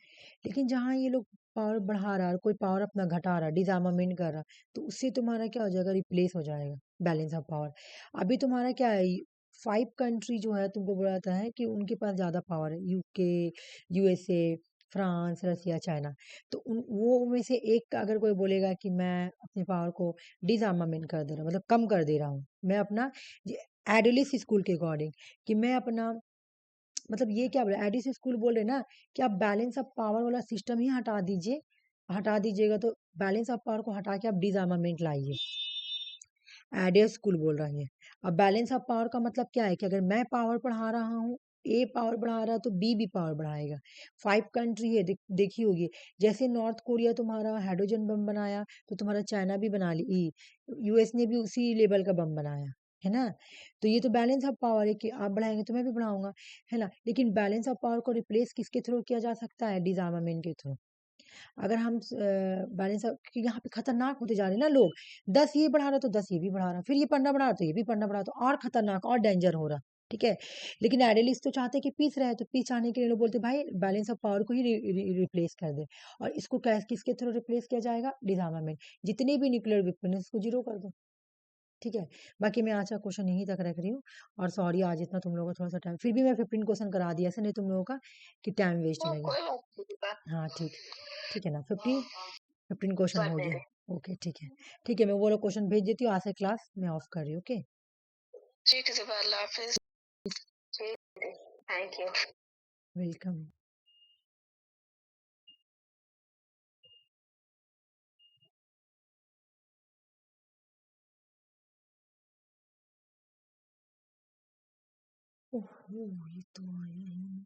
लेकिन जहाँ ये लोग पावर बढ़ा रहा है, कोई पावर अपना घटा रहा है, डिसआर्मामेंट कर रहा है, तो उससे तुम्हारा क्या हो जाएगा? रिप्लेस हो जाएगा बैलेंस ऑफ पावर। अभी तुम्हारा क्या है? 5 कंट्री जो है तुमको बताता है कि उनके पास ज़्यादा पावर है, यूके, यूएसए, फ्रांस, रसिया, चाइना। तो वो में से एक का अगर कोई बोलेगा कि मैं अपने पावर को डिसआर्मामेंट कर दे रहा हूँ, मतलब कम कर दे रहा हूँ, मैं अपना एडुलिस स्कूल के अकॉर्डिंग, कि मैं अपना, मतलब ये क्या बोल रहे एडिस स्कूल बोल रहे ना कि आप बैलेंस ऑफ पावर वाला सिस्टम ही हटा दीजिएगा, तो बैलेंस ऑफ पावर को हटा के आप डिसआर्मामेंट लाइए, एडिस स्कूल बोल रहा है। अब बैलेंस ऑफ पावर का मतलब क्या है कि अगर मैं पावर बढ़ा रहा हूँ, ए पावर बढ़ा रहा है तो बी भी पावर बढ़ाएगा। 5 कंट्री है, देखी होगी, जैसे नॉर्थ कोरिया तुम्हारा हाइड्रोजन बम बनाया, तो तुम्हारा चाइना भी बना ली, यूएस ने भी उसी लेवल का बम बनाया, है ना। तो ये तो बैलेंस ऑफ पावर है कि आप बढ़ाएंगे तो मैं भी बढ़ाऊंगा, है ना। लेकिन बैलेंस ऑफ पावर को रिप्लेस किसके थ्रू किया जा सकता है? डिसआर्मामेंट के थ्रू। अगर हम बैलेंस, क्योंकि यहाँ पे खतरनाक होते जा रहे हैं ना लोग, 10 ये बढ़ा रहा तो 10 ये भी बढ़ा रहा, फिर ये पढ़ना बढ़ा रहा तो ये भी पढ़ना बढ़ा, तो और खतरनाक और डेंजर हो रहा, ठीक है। लेकिन एनालिस्ट तो चाहते हैं कि पीस रहे, तो पीस चाहने के लिए लोग बोलते हैं भाई बैलेंस ऑफ पावर को ही रिप्लेस कर दे, और इसको किसके थ्रू रिप्लेस किया जाएगा? डिसआर्मामेंट। जितने भी न्यूक्लियर वेपन है उसको जीरो कर दो, ठीक है। बाकी मैं आज का क्वेश्चन यहीं तक रख रही हूँ, और सॉरी आज इतना तुम लोगों का थोड़ा सा टाइम, फिर भी मैं 15 क्वेश्चन करा दिया, ऐसा नहीं तुम लोगों का कि टाइम वेस्ट वो लगे। कोई बात नहीं बा। हाँ ठीक, ठीक है ना, 15 क्वेश्चन कर हो दे गया। रहे। ओके ठीक है, ठीक है, मैं वो लोग क्वेश्चन भेज देती हूँ, आज से क्लास मैं ऑफ कर रही हूँ, ओके। ठीक है, अल्लाह हाफिज। ठीक है, थैंक यू। वेलकम। ओह ये तो आया ही नहीं।